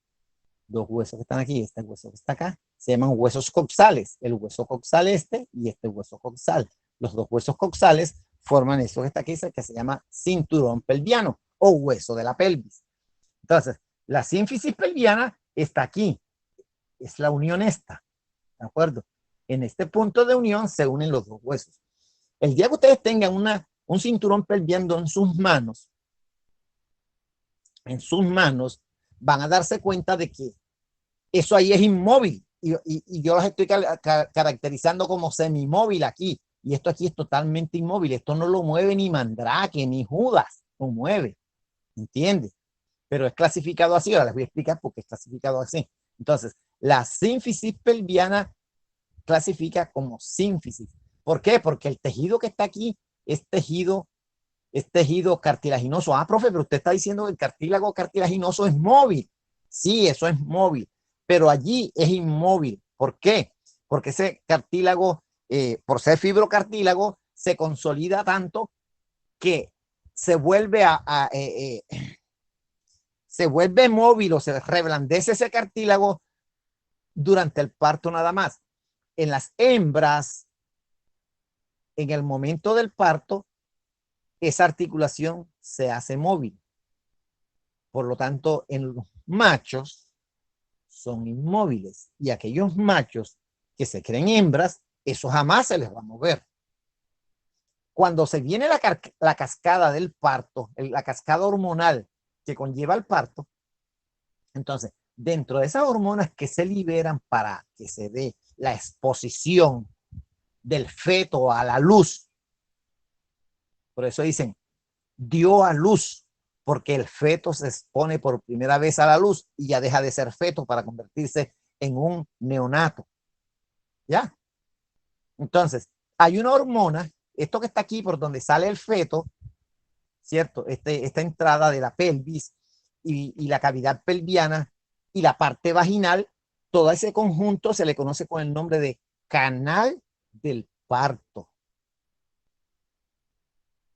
Dos huesos que están aquí, este hueso que está acá, se llaman huesos coxales, el hueso coxal este y este hueso coxal. Los dos huesos coxales forman eso que está aquí, que se llama cinturón pelviano o hueso de la pelvis. Entonces, la sínfisis pelviana está aquí, es la unión esta, ¿de acuerdo? En este punto de unión se unen los dos huesos. El día que ustedes tengan un cinturón pelviano en sus manos, van a darse cuenta de que eso ahí es inmóvil y yo los estoy caracterizando como semimóvil aquí y esto aquí es totalmente inmóvil, esto no lo mueve ni Mandrake ni Judas, lo mueve, ¿entiendes? Pero es clasificado así, ahora les voy a explicar por qué es clasificado así. Entonces, la sínfisis pelviana clasifica como sínfisis. ¿Por qué? Porque el tejido que está aquí es tejido cartilaginoso. Ah, profe, pero usted está diciendo que el cartílago cartilaginoso es móvil. Sí, eso es móvil, pero allí es inmóvil. ¿Por qué? Porque ese cartílago, por ser fibrocartílago, se consolida tanto que se vuelve se vuelve móvil o se reblandece ese cartílago durante el parto nada más. En las hembras, en el momento del parto, esa articulación se hace móvil. Por lo tanto, en los machos son inmóviles y aquellos machos que se creen hembras, eso jamás se les va a mover. Cuando se viene la cascada del parto, la cascada hormonal que conlleva el parto, entonces, dentro de esas hormonas que se liberan para que se dé la exposición del feto a la luz, por eso dicen, dio a luz, porque el feto se expone por primera vez a la luz y ya deja de ser feto para convertirse en un neonato. ¿Ya? Entonces, hay una hormona, esto que está aquí por donde sale el feto, ¿cierto? Esta entrada de la pelvis y la cavidad pelviana y la parte vaginal, todo ese conjunto se le conoce con el nombre de canal del parto.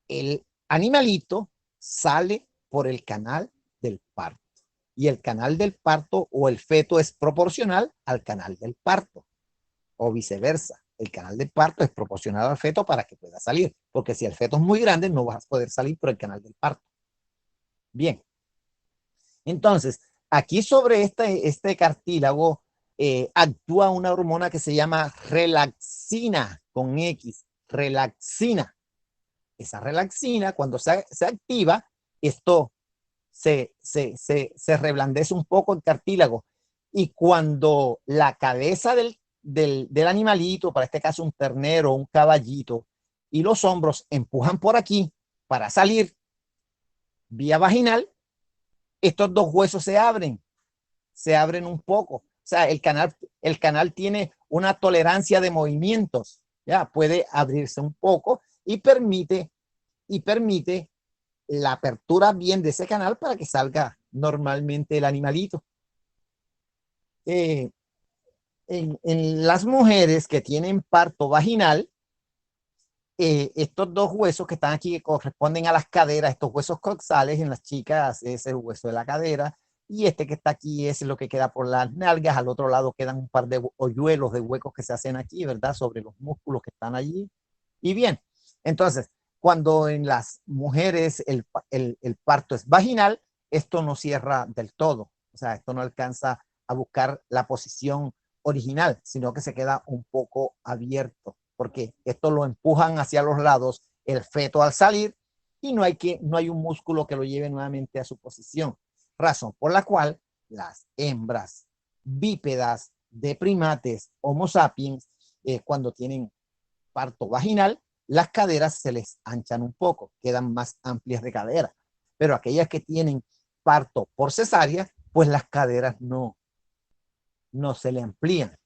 El animalito sale por el canal del parto y el canal del parto o el feto es proporcional al canal del parto o viceversa, el canal de parto es proporcional al feto para que pueda salir, porque si el feto es muy grande no vas a poder salir por el canal del parto. Bien, entonces, aquí sobre este cartílago actúa una hormona que se llama relaxina, con X, relaxina. Esa relaxina, cuando se activa, esto se reblandece un poco el cartílago. Y cuando la cabeza del animalito, para este caso un ternero, un caballito, y los hombros empujan por aquí para salir vía vaginal, estos dos huesos se abren un poco. O sea, el canal tiene una tolerancia de movimientos, ya puede abrirse un poco y permite la apertura bien de ese canal para que salga normalmente el animalito. En las mujeres que tienen parto vaginal, estos dos huesos que están aquí que corresponden a las caderas, estos huesos coxales en las chicas es el hueso de la cadera y este que está aquí es lo que queda por las nalgas, al otro lado quedan un par de hoyuelos de huecos que se hacen aquí, ¿verdad? Sobre los músculos que están allí. Y bien, entonces, cuando en las mujeres el parto es vaginal, esto no cierra del todo, o sea, esto no alcanza a buscar la posición original, sino que se queda un poco abierto, porque esto lo empujan hacia los lados el feto al salir y no hay un músculo que lo lleve nuevamente a su posición, razón por la cual las hembras bípedas de primates Homo sapiens, cuando tienen parto vaginal, las caderas se les anchan un poco, quedan más amplias de cadera, pero aquellas que tienen parto por cesárea, pues las caderas no se le amplían,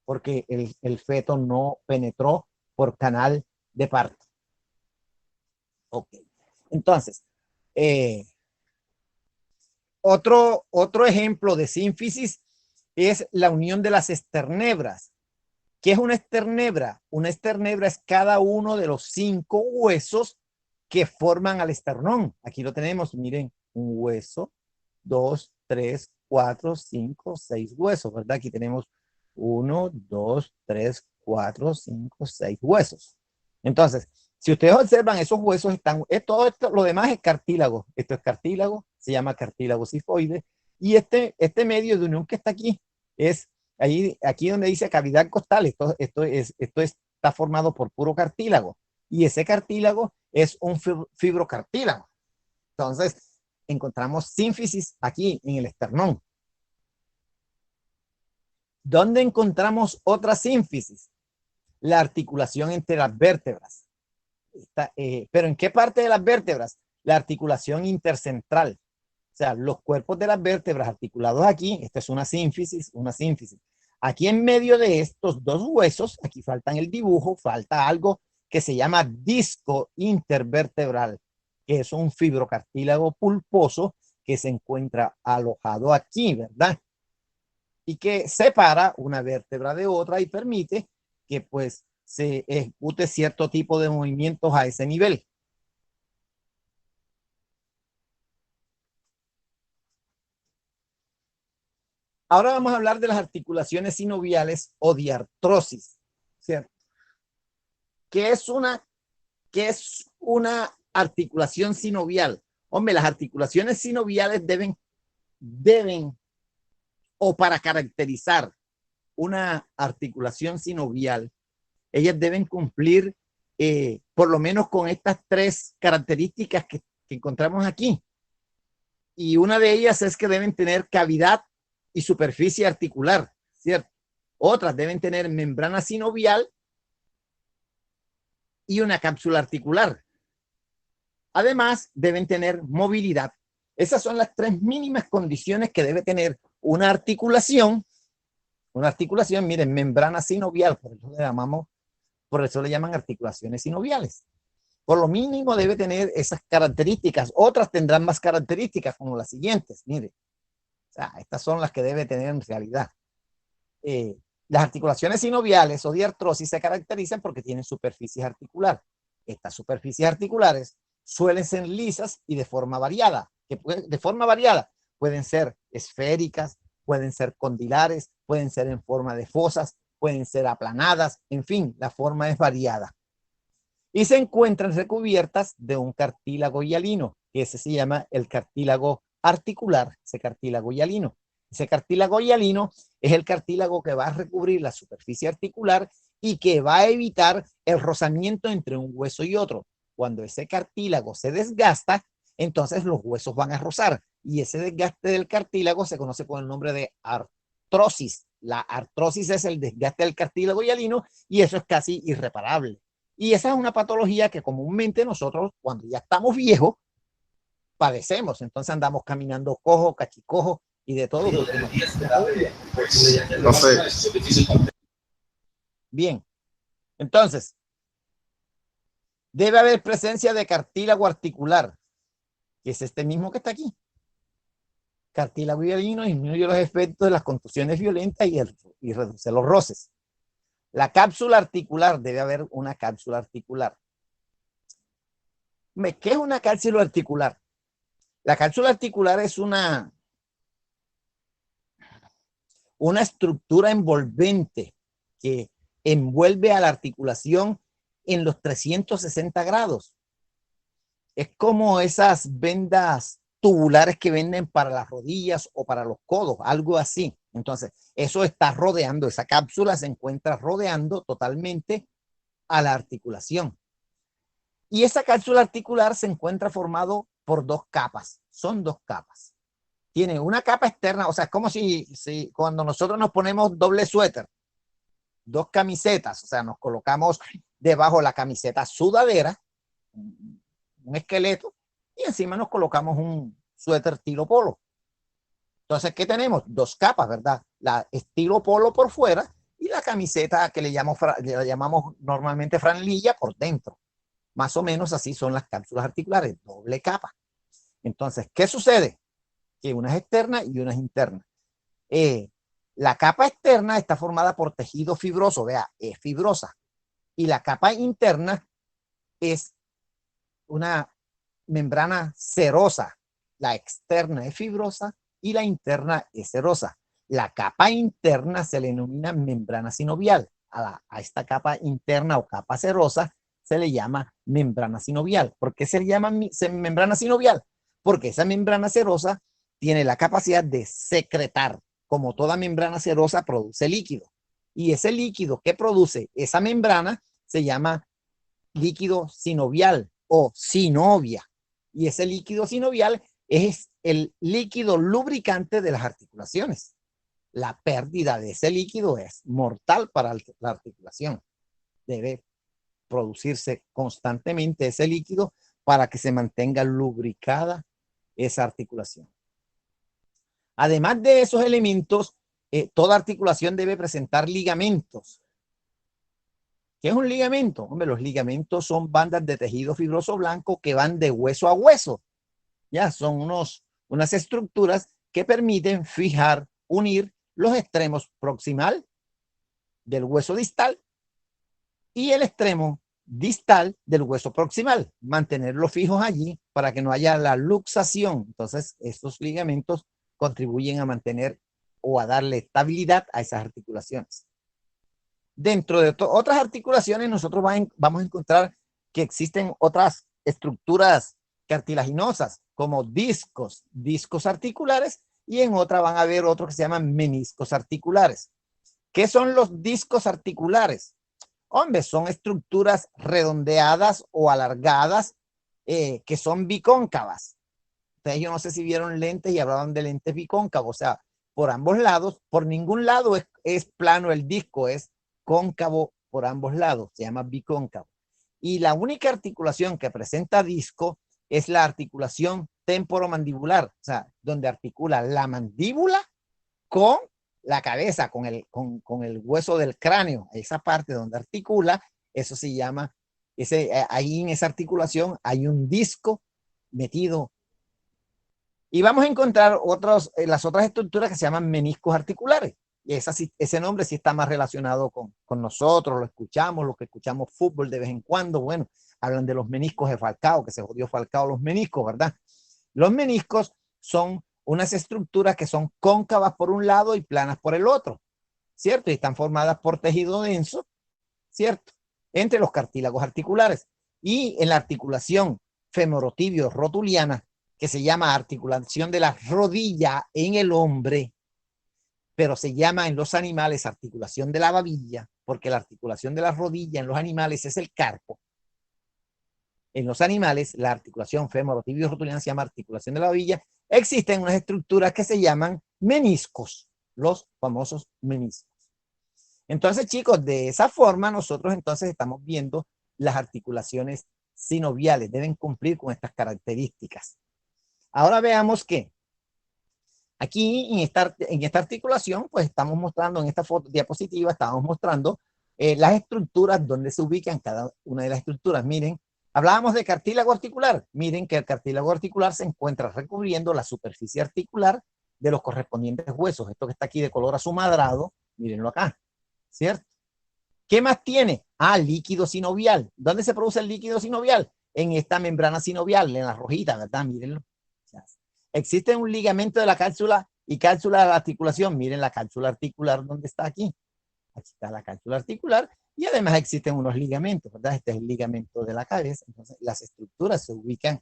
porque el feto no penetró por canal de parto. Ok. Entonces, otro ejemplo de sínfisis es la unión de las esternebras. ¿Qué es una esternebra? Una esternebra es cada uno de los 5 huesos que forman al esternón. Aquí lo tenemos, miren, un hueso, 2, 3, 4, 5, 6 huesos, ¿verdad? Aquí tenemos 1, 2, 3, 4, 5, 6 huesos. Entonces, si ustedes observan, esos huesos están, todo esto, lo demás es cartílago. Esto es cartílago, se llama cartílago cifoide. Y este medio de unión que está aquí es ahí, aquí donde dice cavidad costal. Esto está formado por puro cartílago. Y ese cartílago es un fibrocartílago. Entonces, encontramos sínfisis aquí en el esternón. ¿Dónde encontramos otra sínfisis? La articulación entre las vértebras. Pero ¿en qué parte de las vértebras? La articulación intercentral. O sea, los cuerpos de las vértebras articulados aquí, esta es una sínfisis, una sínfisis. Aquí en medio de estos dos huesos, aquí falta en el dibujo, falta algo que se llama disco intervertebral, que es un fibrocartílago pulposo que se encuentra alojado aquí, ¿verdad? Y que separa una vértebra de otra y permite que pues se ejecute cierto tipo de movimientos a ese nivel. Ahora vamos a hablar de las articulaciones sinoviales o diartrosis, ¿cierto? ¿Qué es una articulación sinovial? Hombre, las articulaciones sinoviales deben, o para caracterizar una articulación sinovial, ellas deben cumplir por lo menos con estas 3 características que encontramos aquí. Y una de ellas es que deben tener cavidad y superficie articular, ¿cierto? Otras deben tener membrana sinovial y una cápsula articular. Además, deben tener movilidad. Esas son las 3 mínimas condiciones que debe tener una articulación. Una articulación, miren, membrana sinovial, por eso le llaman articulaciones sinoviales. Por lo mínimo debe tener esas características. Otras tendrán más características, como las siguientes. Mire, o sea, estas son las que debe tener en realidad. Las articulaciones sinoviales o diartrosis se caracterizan porque tienen superficies articulares. Estas superficies articulares suelen ser lisas y de forma variada. Pueden ser esféricas, pueden ser condilares, pueden ser en forma de fosas pueden ser aplanadas, en fin, la forma es variada. Y se encuentran recubiertas de un cartílago hialino, que ese se llama el cartílago articular, ese cartílago hialino. Ese cartílago hialino es el cartílago que va a recubrir la superficie articular y que va a evitar el rozamiento entre un hueso y otro. Cuando ese cartílago se desgasta, entonces los huesos van a rozar y ese desgaste del cartílago se conoce con el nombre de artrosis. La artrosis es el desgaste del cartílago hialino y eso es casi irreparable. Y esa es una patología que comúnmente nosotros, cuando ya estamos viejos, padecemos. Entonces andamos caminando cojo, cachicojo y de todo. No sé. Bien, entonces, debe haber presencia de cartílago articular, que es este mismo que está aquí. Cartílago hialino disminuye los efectos de las contusiones violentas y reduce los roces. La cápsula articular, debe haber una cápsula articular. ¿Qué es una cápsula articular? La cápsula articular es una estructura envolvente que envuelve a la articulación en los 360 grados. Es como esas vendas tubulares que venden para las rodillas o para los codos, algo así. Entonces, eso está rodeando, esa cápsula se encuentra rodeando totalmente a la articulación. Y esa cápsula articular se encuentra formado por dos capas, son dos capas. Tiene una capa externa, o sea, es como si cuando nosotros nos ponemos doble suéter, dos camisetas, o sea, nos colocamos debajo la camiseta sudadera, un esqueleto, y encima nos colocamos un suéter estilo polo. Entonces, ¿qué tenemos? Dos capas, ¿verdad? La estilo polo por fuera y la camiseta que le llamamos normalmente franelilla por dentro. Más o menos así son las cápsulas articulares, doble capa. Entonces, ¿qué sucede? Que una es externa y una es interna. La capa externa está formada por tejido fibroso, vea, es fibrosa. Y la capa interna es una membrana serosa. La externa es fibrosa y la interna es serosa. La capa interna se le denomina membrana sinovial. A esta capa interna o capa serosa se le llama membrana sinovial. ¿Por qué se le llama membrana sinovial? Porque esa membrana serosa tiene la capacidad de secretar. Como toda membrana serosa produce líquido. Y ese líquido que produce esa membrana se llama líquido sinovial o sinovia. Y ese líquido sinovial es el líquido lubricante de las articulaciones. La pérdida de ese líquido es mortal para la articulación. Debe producirse constantemente ese líquido para que se mantenga lubricada esa articulación. Además de esos elementos, toda articulación debe presentar ligamentos. ¿Qué es un ligamento? Hombre, los ligamentos son bandas de tejido fibroso blanco que van de hueso a hueso. Ya son unas estructuras que permiten fijar, unir los extremos proximal del hueso distal y el extremo distal del hueso proximal, mantenerlos fijos allí para que no haya la luxación. Entonces, estos ligamentos contribuyen a mantener o a darle estabilidad a esas articulaciones. Dentro de otras articulaciones, nosotros vamos a encontrar que existen otras estructuras cartilaginosas, como discos articulares, y en otra van a ver otros que se llaman meniscos articulares. ¿Qué son los discos articulares? Hombre, son estructuras redondeadas o alargadas que son bicóncavas. Entonces, yo no sé si vieron lentes y hablaban de lentes bicóncavos, o sea, por ambos lados, por ningún lado es plano el disco, es cóncavo por ambos lados, se llama bicóncavo. Y la única articulación que presenta disco es la articulación temporomandibular, o sea, donde articula la mandíbula con la cabeza, con el hueso del cráneo, esa parte donde articula, eso se llama, ahí en esa articulación hay un disco metido. Y vamos a encontrar las otras estructuras que se llaman meniscos articulares. Y ese nombre sí está más relacionado con nosotros, lo escuchamos, los que escuchamos fútbol de vez en cuando, bueno, hablan de los meniscos de Falcao, que se jodió Falcao los meniscos, ¿verdad? Los meniscos son unas estructuras que son cóncavas por un lado y planas por el otro. ¿cierto? Y están formadas por tejido denso, ¿cierto? Entre los cartílagos articulares. Y en la articulación femorotibio-rotuliana, que se llama articulación de la rodilla en el hombre, pero se llama en los animales articulación de la babilla, porque la articulación de la rodilla en los animales es el carpo. En los animales, la articulación femorotibio-rotuliana se llama articulación de la babilla. Existen unas estructuras que se llaman meniscos, los famosos meniscos. Entonces, chicos, de esa forma nosotros entonces estamos viendo las articulaciones sinoviales. Deben cumplir con estas características. Ahora veamos que aquí en esta articulación, pues estamos mostrando en esta foto diapositiva, estamos mostrando las estructuras donde se ubican cada una de las estructuras. Miren, hablábamos de cartílago articular. Miren que el cartílago articular se encuentra recubriendo la superficie articular de los correspondientes huesos. Esto que está aquí de color azumadrado, mírenlo acá, ¿cierto? ¿Qué más tiene? Ah, líquido sinovial. ¿Dónde se produce el líquido sinovial? En esta membrana sinovial, en la rojita, ¿verdad? Mírenlo. Existe un ligamento de la cápsula y cápsula de la articulación. Miren la cápsula articular, ¿dónde está aquí? Aquí está la cápsula articular y además existen unos ligamentos, ¿verdad? Este es el ligamento de la cabeza. Entonces, las estructuras se ubican,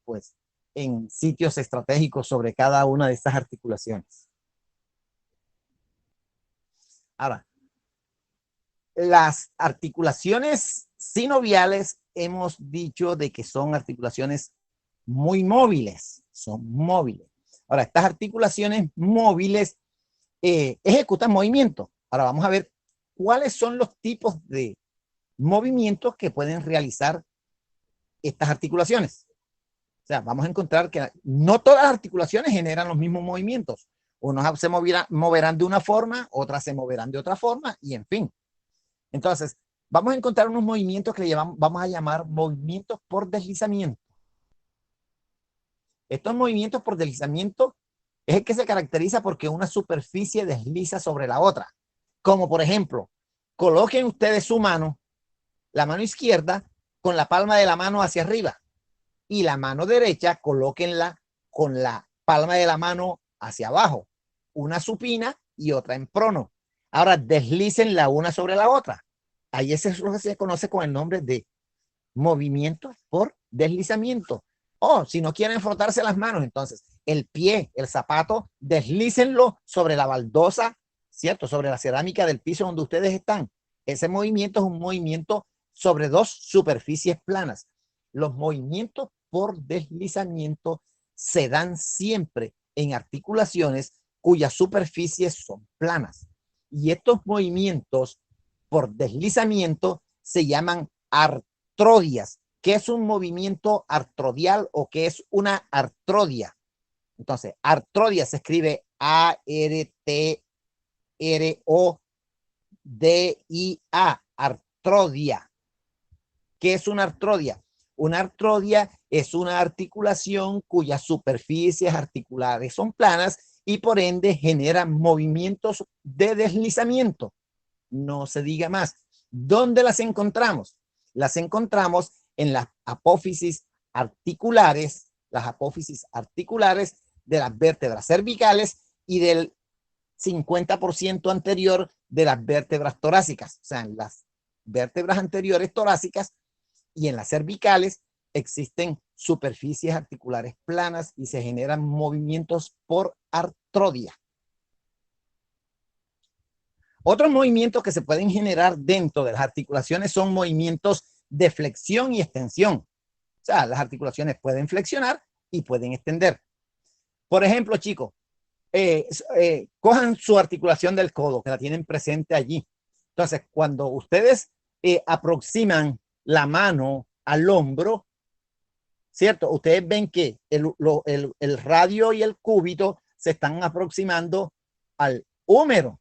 pues, en sitios estratégicos sobre cada una de estas articulaciones. Ahora, las articulaciones sinoviales hemos dicho de que son articulaciones muy móviles, son móviles. Ahora, estas articulaciones móviles ejecutan movimientos. Ahora vamos a ver cuáles son los tipos de movimientos que pueden realizar estas articulaciones. O sea, vamos a encontrar que no todas las articulaciones generan los mismos movimientos. Unos se moverán de una forma, otras se moverán de otra forma y en fin. Entonces, vamos a encontrar unos movimientos que vamos a llamar movimientos por deslizamiento. Estos movimientos por deslizamiento es el que se caracteriza porque una superficie desliza sobre la otra. Como por ejemplo, coloquen ustedes su mano, la mano izquierda, con la palma de la mano hacia arriba y la mano derecha colóquenla con la palma de la mano hacia abajo, una supina y otra en prono. Ahora deslícenla la una sobre la otra. Ahí ese es lo que se conoce con el nombre de movimiento por deslizamiento. O si no quieren frotarse las manos, entonces el pie, el zapato, deslícenlo sobre la baldosa, ¿cierto? Sobre la cerámica del piso donde ustedes están. Ese movimiento es un movimiento sobre dos superficies planas. Los movimientos por deslizamiento se dan siempre en articulaciones cuyas superficies son planas. Y estos movimientos por deslizamiento se llaman artrodias. ¿Qué es un movimiento artrodial o qué es una artrodia? Entonces, artrodia se escribe A-R-T-R-O-D-I-A, artrodia. ¿Qué es una artrodia? Una artrodia es una articulación cuyas superficies articulares son planas y por ende generan movimientos de deslizamiento. No se diga más. ¿Dónde las encontramos? Las encontramos en las apófisis articulares de las vértebras cervicales y del 50% anterior de las vértebras torácicas. O sea, en las vértebras anteriores torácicas y en las cervicales existen superficies articulares planas y se generan movimientos por artrodia. Otros movimientos que se pueden generar dentro de las articulaciones son movimientos de flexión y extensión. O sea, las articulaciones pueden flexionar y pueden extender. Por ejemplo, chicos, cojan su articulación del codo, que la tienen presente allí. Entonces, cuando ustedes aproximan la mano al hombro, ¿cierto? Ustedes ven que el radio y el cúbito se están aproximando al húmero.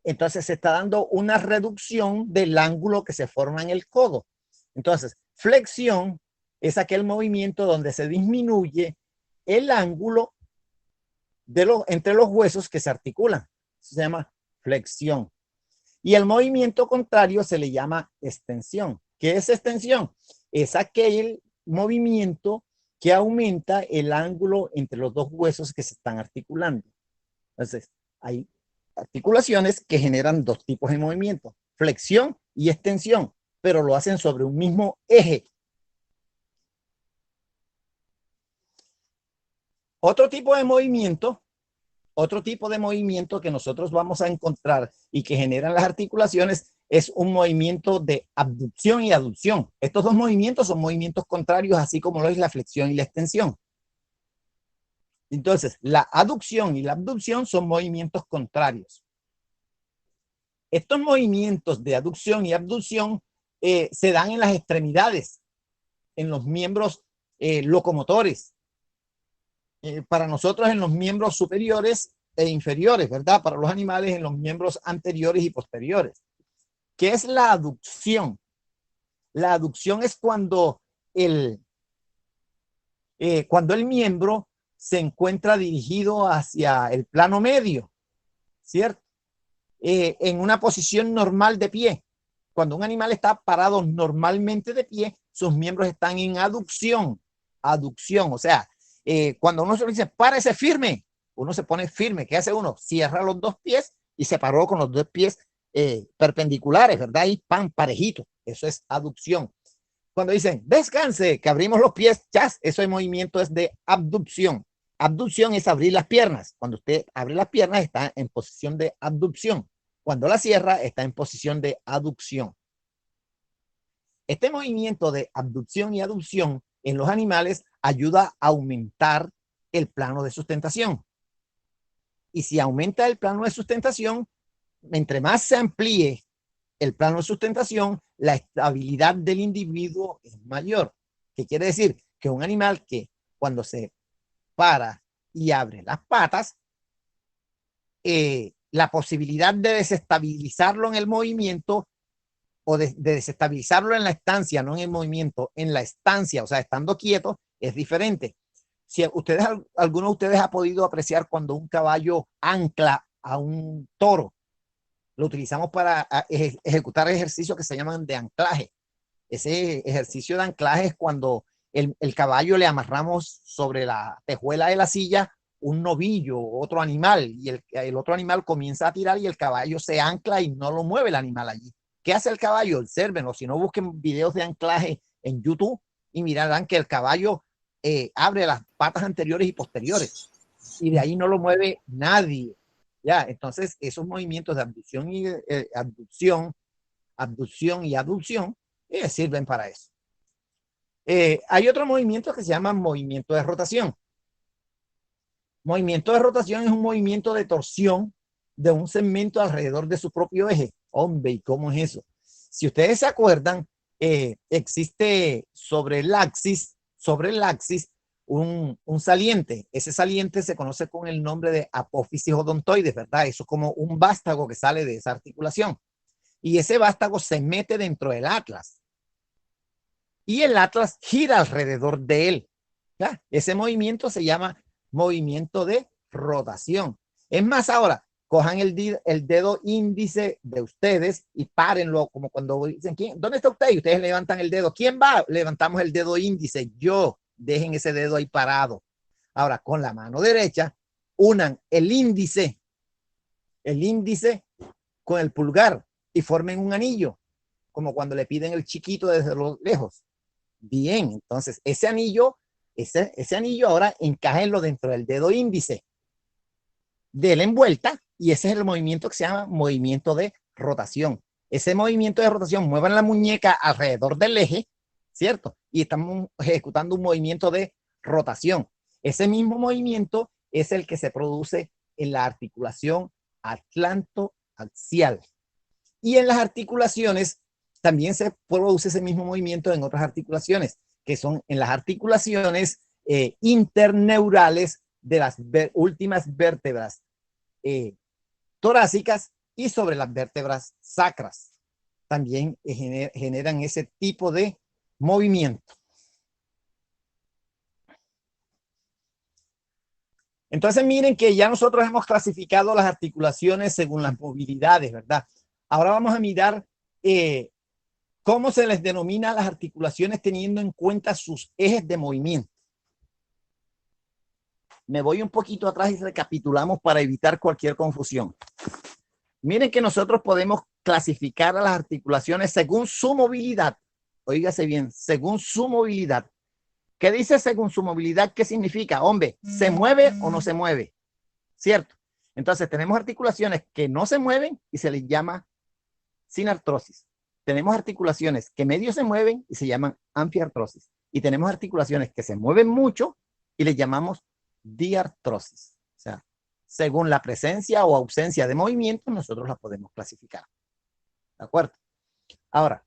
Entonces se está dando una reducción del ángulo que se forma en el codo. Entonces, flexión es aquel movimiento donde se disminuye el ángulo entre los huesos que se articulan. Se llama flexión. Y el movimiento contrario se le llama extensión. ¿Qué es extensión? Es aquel movimiento que aumenta el ángulo entre los dos huesos que se están articulando. Entonces, hay articulaciones que generan dos tipos de movimiento, flexión y extensión, pero lo hacen sobre un mismo eje. Otro tipo de movimiento que nosotros vamos a encontrar y que generan las articulaciones es un movimiento de abducción y aducción. Estos dos movimientos son movimientos contrarios, así como lo es la flexión y la extensión. Entonces, la aducción y la abducción son movimientos contrarios. Estos movimientos de aducción y abducción se dan en las extremidades, en los miembros locomotores. Para nosotros en los miembros superiores e inferiores, ¿verdad? Para los animales en los miembros anteriores y posteriores. ¿Qué es la aducción? La aducción es cuando el miembro se encuentra dirigido hacia el plano medio, ¿cierto? En una posición normal de pie. Cuando un animal está parado normalmente de pie, sus miembros están en aducción. Aducción, o sea, cuando uno se dice, párese firme, uno se pone firme. ¿Qué hace uno? Cierra los dos pies y se paró con los dos pies perpendiculares, ¿verdad? Y pan parejito. Eso es aducción. Cuando dicen, descanse, que abrimos los pies, chas, eso de movimiento es de abducción. Abducción es abrir las piernas. Cuando usted abre las piernas, está en posición de abducción. Cuando la cierra, está en posición de aducción. Este movimiento de abducción y aducción en los animales ayuda a aumentar el plano de sustentación. Y si aumenta el plano de sustentación, entre más se amplíe el plano de sustentación, la estabilidad del individuo es mayor. ¿Qué quiere decir? Que un animal que cuando se para y abre las patas, la posibilidad de desestabilizarlo en el movimiento o de desestabilizarlo en la estancia, no en el movimiento, en la estancia, o sea, estando quieto, es diferente. Si ustedes, alguno de ustedes ha podido apreciar cuando un caballo ancla a un toro, lo utilizamos para ejecutar ejercicios que se llaman de anclaje. Ese ejercicio de anclaje es cuando el caballo le amarramos sobre la tejuela de la silla un novillo, otro animal, y el otro animal comienza a tirar y el caballo se ancla y no lo mueve el animal allí. ¿Qué hace el caballo? Obsérvenlo, si no busquen videos de anclaje en YouTube y mirarán que el caballo abre las patas anteriores y posteriores y de ahí no lo mueve nadie. Ya, entonces esos movimientos de abducción y aducción sirven para eso. Hay otro movimiento que se llama movimiento de rotación. Movimiento de rotación es un movimiento de torsión de un segmento alrededor de su propio eje. Hombre, ¿y cómo es eso? Si ustedes se acuerdan, existe sobre el axis un saliente. Ese saliente se conoce con el nombre de apófisis odontoides, ¿verdad? Eso es como un vástago que sale de esa articulación. Y ese vástago se mete dentro del atlas. Y el atlas gira alrededor de él. ¿Ya? Ese movimiento se llama movimiento de rotación. Es más, ahora, cojan el dedo índice de ustedes y párenlo, como cuando dicen, ¿dónde está usted? Y ustedes levantan el dedo. ¿Quién va? Levantamos el dedo índice. Yo. Dejen ese dedo ahí parado. Ahora, con la mano derecha, unan el índice con el pulgar y formen un anillo, como cuando le piden el chiquito desde lo lejos. Bien, entonces ese anillo ahora encájenlo dentro del dedo índice. Dele en vuelta y ese es el movimiento que se llama movimiento de rotación. Ese movimiento de rotación, muevan la muñeca alrededor del eje, ¿cierto? Y estamos ejecutando un movimiento de rotación. Ese mismo movimiento es el que se produce en la articulación atlantoaxial. Y en las articulaciones también se produce ese mismo movimiento en otras articulaciones, que son en las articulaciones interneurales de las últimas vértebras torácicas y sobre las vértebras sacras. También generan ese tipo de movimiento. Entonces miren que ya nosotros hemos clasificado las articulaciones según las movilidades, ¿verdad? Ahora vamos a mirar cómo se les denomina las articulaciones teniendo en cuenta sus ejes de movimiento. me voy un poquito atrás y recapitulamos para evitar cualquier confusión. Miren que nosotros podemos clasificar a las articulaciones según su movilidad. Óigase bien, según su movilidad. ¿Qué dice según su movilidad? ¿Qué significa? Hombre, ¿se mueve o no se mueve? ¿Cierto? Entonces tenemos articulaciones que no se mueven y se les llama sinartrosis. Tenemos articulaciones que medio se mueven y se llaman anfiartrosis. Y tenemos articulaciones que se mueven mucho y les llamamos diartrosis. O sea, según la presencia o ausencia de movimiento, nosotros la podemos clasificar. ¿De acuerdo? Ahora,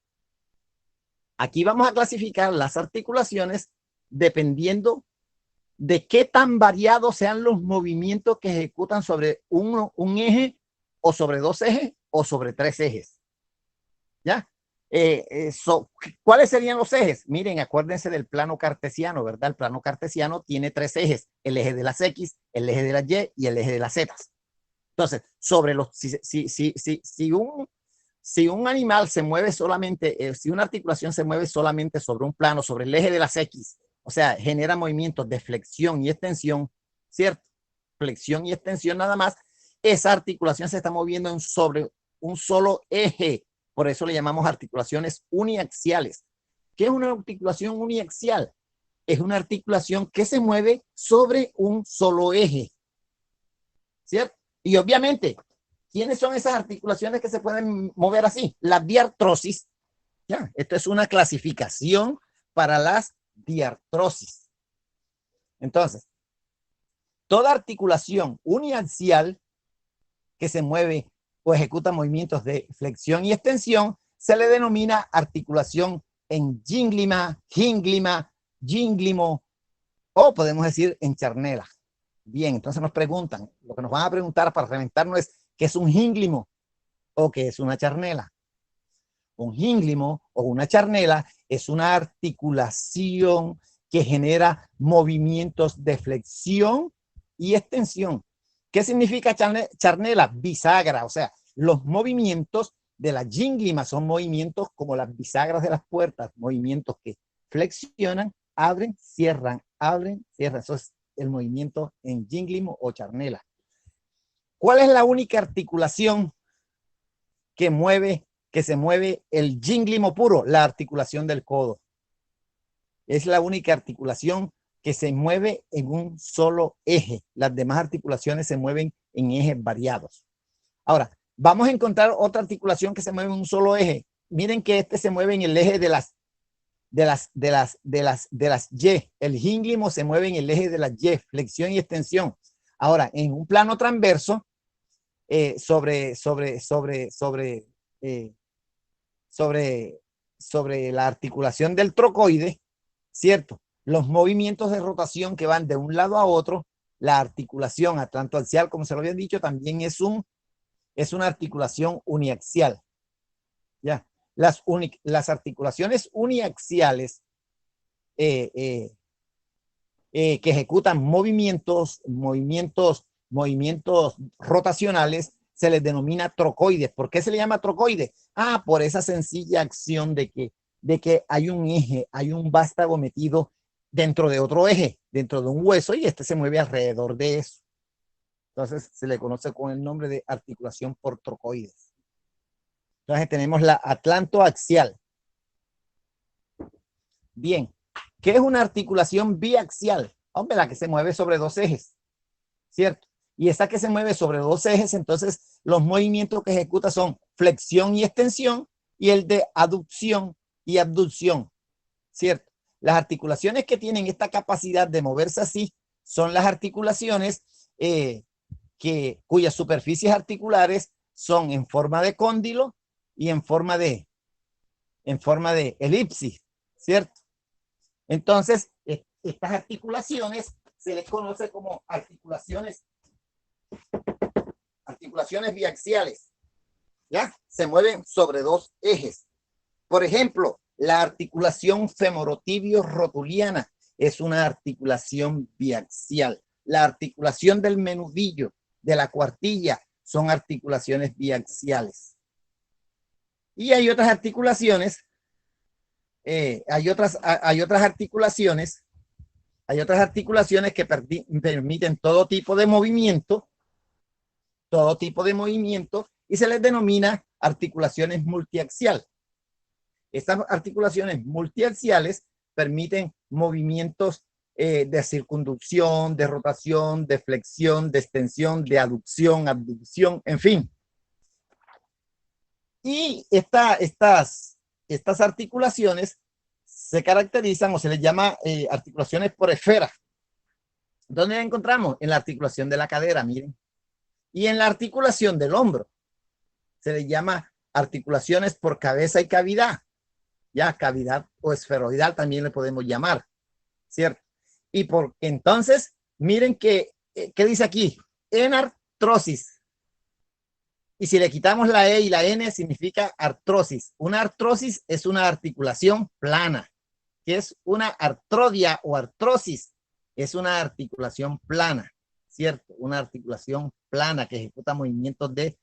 aquí vamos a clasificar las articulaciones dependiendo de qué tan variados sean los movimientos que ejecutan sobre un eje o sobre dos ejes o sobre tres ejes. ¿Ya? ¿Cuáles serían los ejes? Miren, acuérdense del plano cartesiano, ¿verdad? El plano cartesiano tiene tres ejes, el eje de las X, el eje de las Y y el eje de las Z. Entonces, sobre los, si un animal se mueve solamente, si una articulación se mueve solamente sobre un plano, sobre el eje de las X, o sea, genera movimientos de flexión y extensión, ¿cierto? Flexión y extensión nada más, esa articulación se está moviendo sobre un solo eje. Por eso le llamamos articulaciones uniaxiales. ¿Qué es una articulación uniaxial? Es una articulación que se mueve sobre un solo eje, ¿cierto? Y obviamente, ¿quiénes son esas articulaciones que se pueden mover así? Las diartrosis. Ya, esto es una clasificación para las diartrosis. Entonces, toda articulación uniaxial que se mueve o ejecuta movimientos de flexión y extensión se le denomina articulación en gínglima, gínglimo, o podemos decir en charnela. Bien, entonces nos preguntan, lo que nos van a preguntar para reventarnos es ¿qué es un gínglimo o qué es una charnela? Un gínglimo o una charnela es una articulación que genera movimientos de flexión y extensión. ¿Qué significa charnela? Bisagra, o sea, los movimientos de la gínglima son movimientos como las bisagras de las puertas, movimientos que flexionan, abren, cierran, abren, cierran. Eso es el movimiento en gínglimo o charnela. ¿Cuál es la única articulación que se mueve el gínglimo puro? La articulación del codo. Es la única articulación que se mueve en un solo eje. Las demás articulaciones se mueven en ejes variados. Ahora, vamos a encontrar otra articulación que se mueve en un solo eje. Miren que este se mueve en el eje de las Y. El gínglimo se mueve en el eje de las Y, flexión y extensión. Ahora, en un plano transverso, sobre la articulación del trocoide, ¿cierto? Los movimientos de rotación que van de un lado a otro, la articulación atlantoaxial, como se lo habían dicho, también es una articulación uniaxial. ¿Ya? Las articulaciones uniaxiales que ejecutan movimientos rotacionales se les denomina trocoides. ¿Por qué se le llama trocoide? Por esa sencilla acción de que hay un eje, hay un vástago metido dentro de otro eje, dentro de un hueso, y este se mueve alrededor de eso. Entonces se le conoce con el nombre de articulación por trocoides. Entonces tenemos la atlantoaxial. Bien, ¿qué es una articulación biaxial? Hombre, la que se mueve sobre dos ejes, ¿cierto? Y esa que se mueve sobre dos ejes, entonces los movimientos que ejecuta son flexión y extensión y el de aducción y abducción, ¿cierto? Las articulaciones que tienen esta capacidad de moverse así son las articulaciones cuyas superficies articulares son en forma de cóndilo y en forma de elipsis, ¿cierto? Entonces, estas articulaciones se les conoce como articulaciones biaxiales, ¿ya? Se mueven sobre dos ejes. Por ejemplo, la articulación femorotibio-rotuliana es una articulación biaxial. La articulación del menudillo, de la cuartilla, son articulaciones biaxiales. Y hay otras articulaciones, hay otras articulaciones Hay otras articulaciones que permiten todo tipo de movimiento, y se les denomina articulaciones multiaxial. Estas articulaciones multiaxiales permiten movimientos de circunducción, de rotación, de flexión, de extensión, de aducción, abducción, en fin. Y estas articulaciones se caracterizan o se les llama articulaciones por esfera. ¿Dónde la encontramos? En la articulación de la cadera, miren. Y en la articulación del hombro. Se les llama articulaciones por cabeza y cavidad. Ya, cavidad o esferoidal también le podemos llamar, ¿cierto? Y porque entonces, miren ¿qué dice aquí? Enartrosis. Y si le quitamos la E y la N, significa artrosis. Una artrosis es una articulación plana. ¿Qué es una artrodia o artrosis? Es una articulación plana, ¿cierto? Una articulación plana que ejecuta movimientos de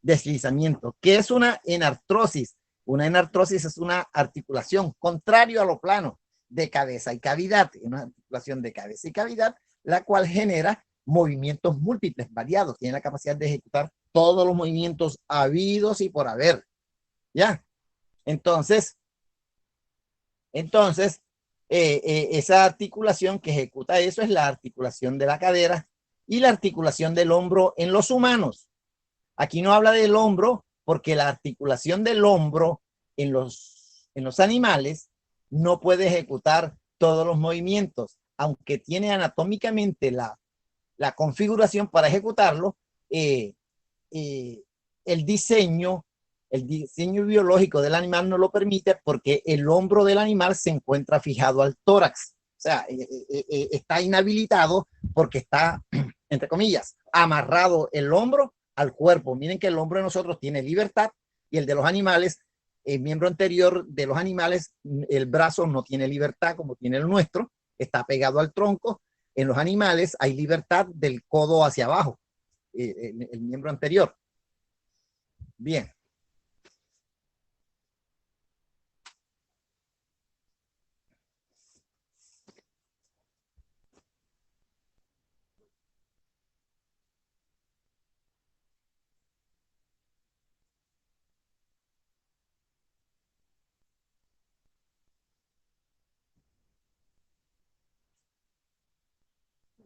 deslizamiento. ¿Qué es una enartrosis? Una enartrosis es una articulación contrario a lo plano de cabeza y cavidad, una articulación de cabeza y cavidad, la cual genera movimientos múltiples, variados, tiene la capacidad de ejecutar todos los movimientos habidos y por haber. ¿Ya? Entonces, esa articulación que ejecuta eso es la articulación de la cadera y la articulación del hombro en los humanos. Aquí no habla del hombro porque la articulación del hombro en los animales no puede ejecutar todos los movimientos, aunque tiene anatómicamente la configuración para ejecutarlo. El diseño biológico del animal no lo permite porque el hombro del animal se encuentra fijado al tórax. O sea, está inhabilitado porque está, entre comillas, amarrado el hombro al cuerpo. Miren que el hombro de nosotros tiene libertad y el de los animales, el miembro anterior de los animales, el brazo no tiene libertad como tiene el nuestro, está pegado al tronco. En los animales hay libertad del codo hacia abajo, el miembro anterior. Bien.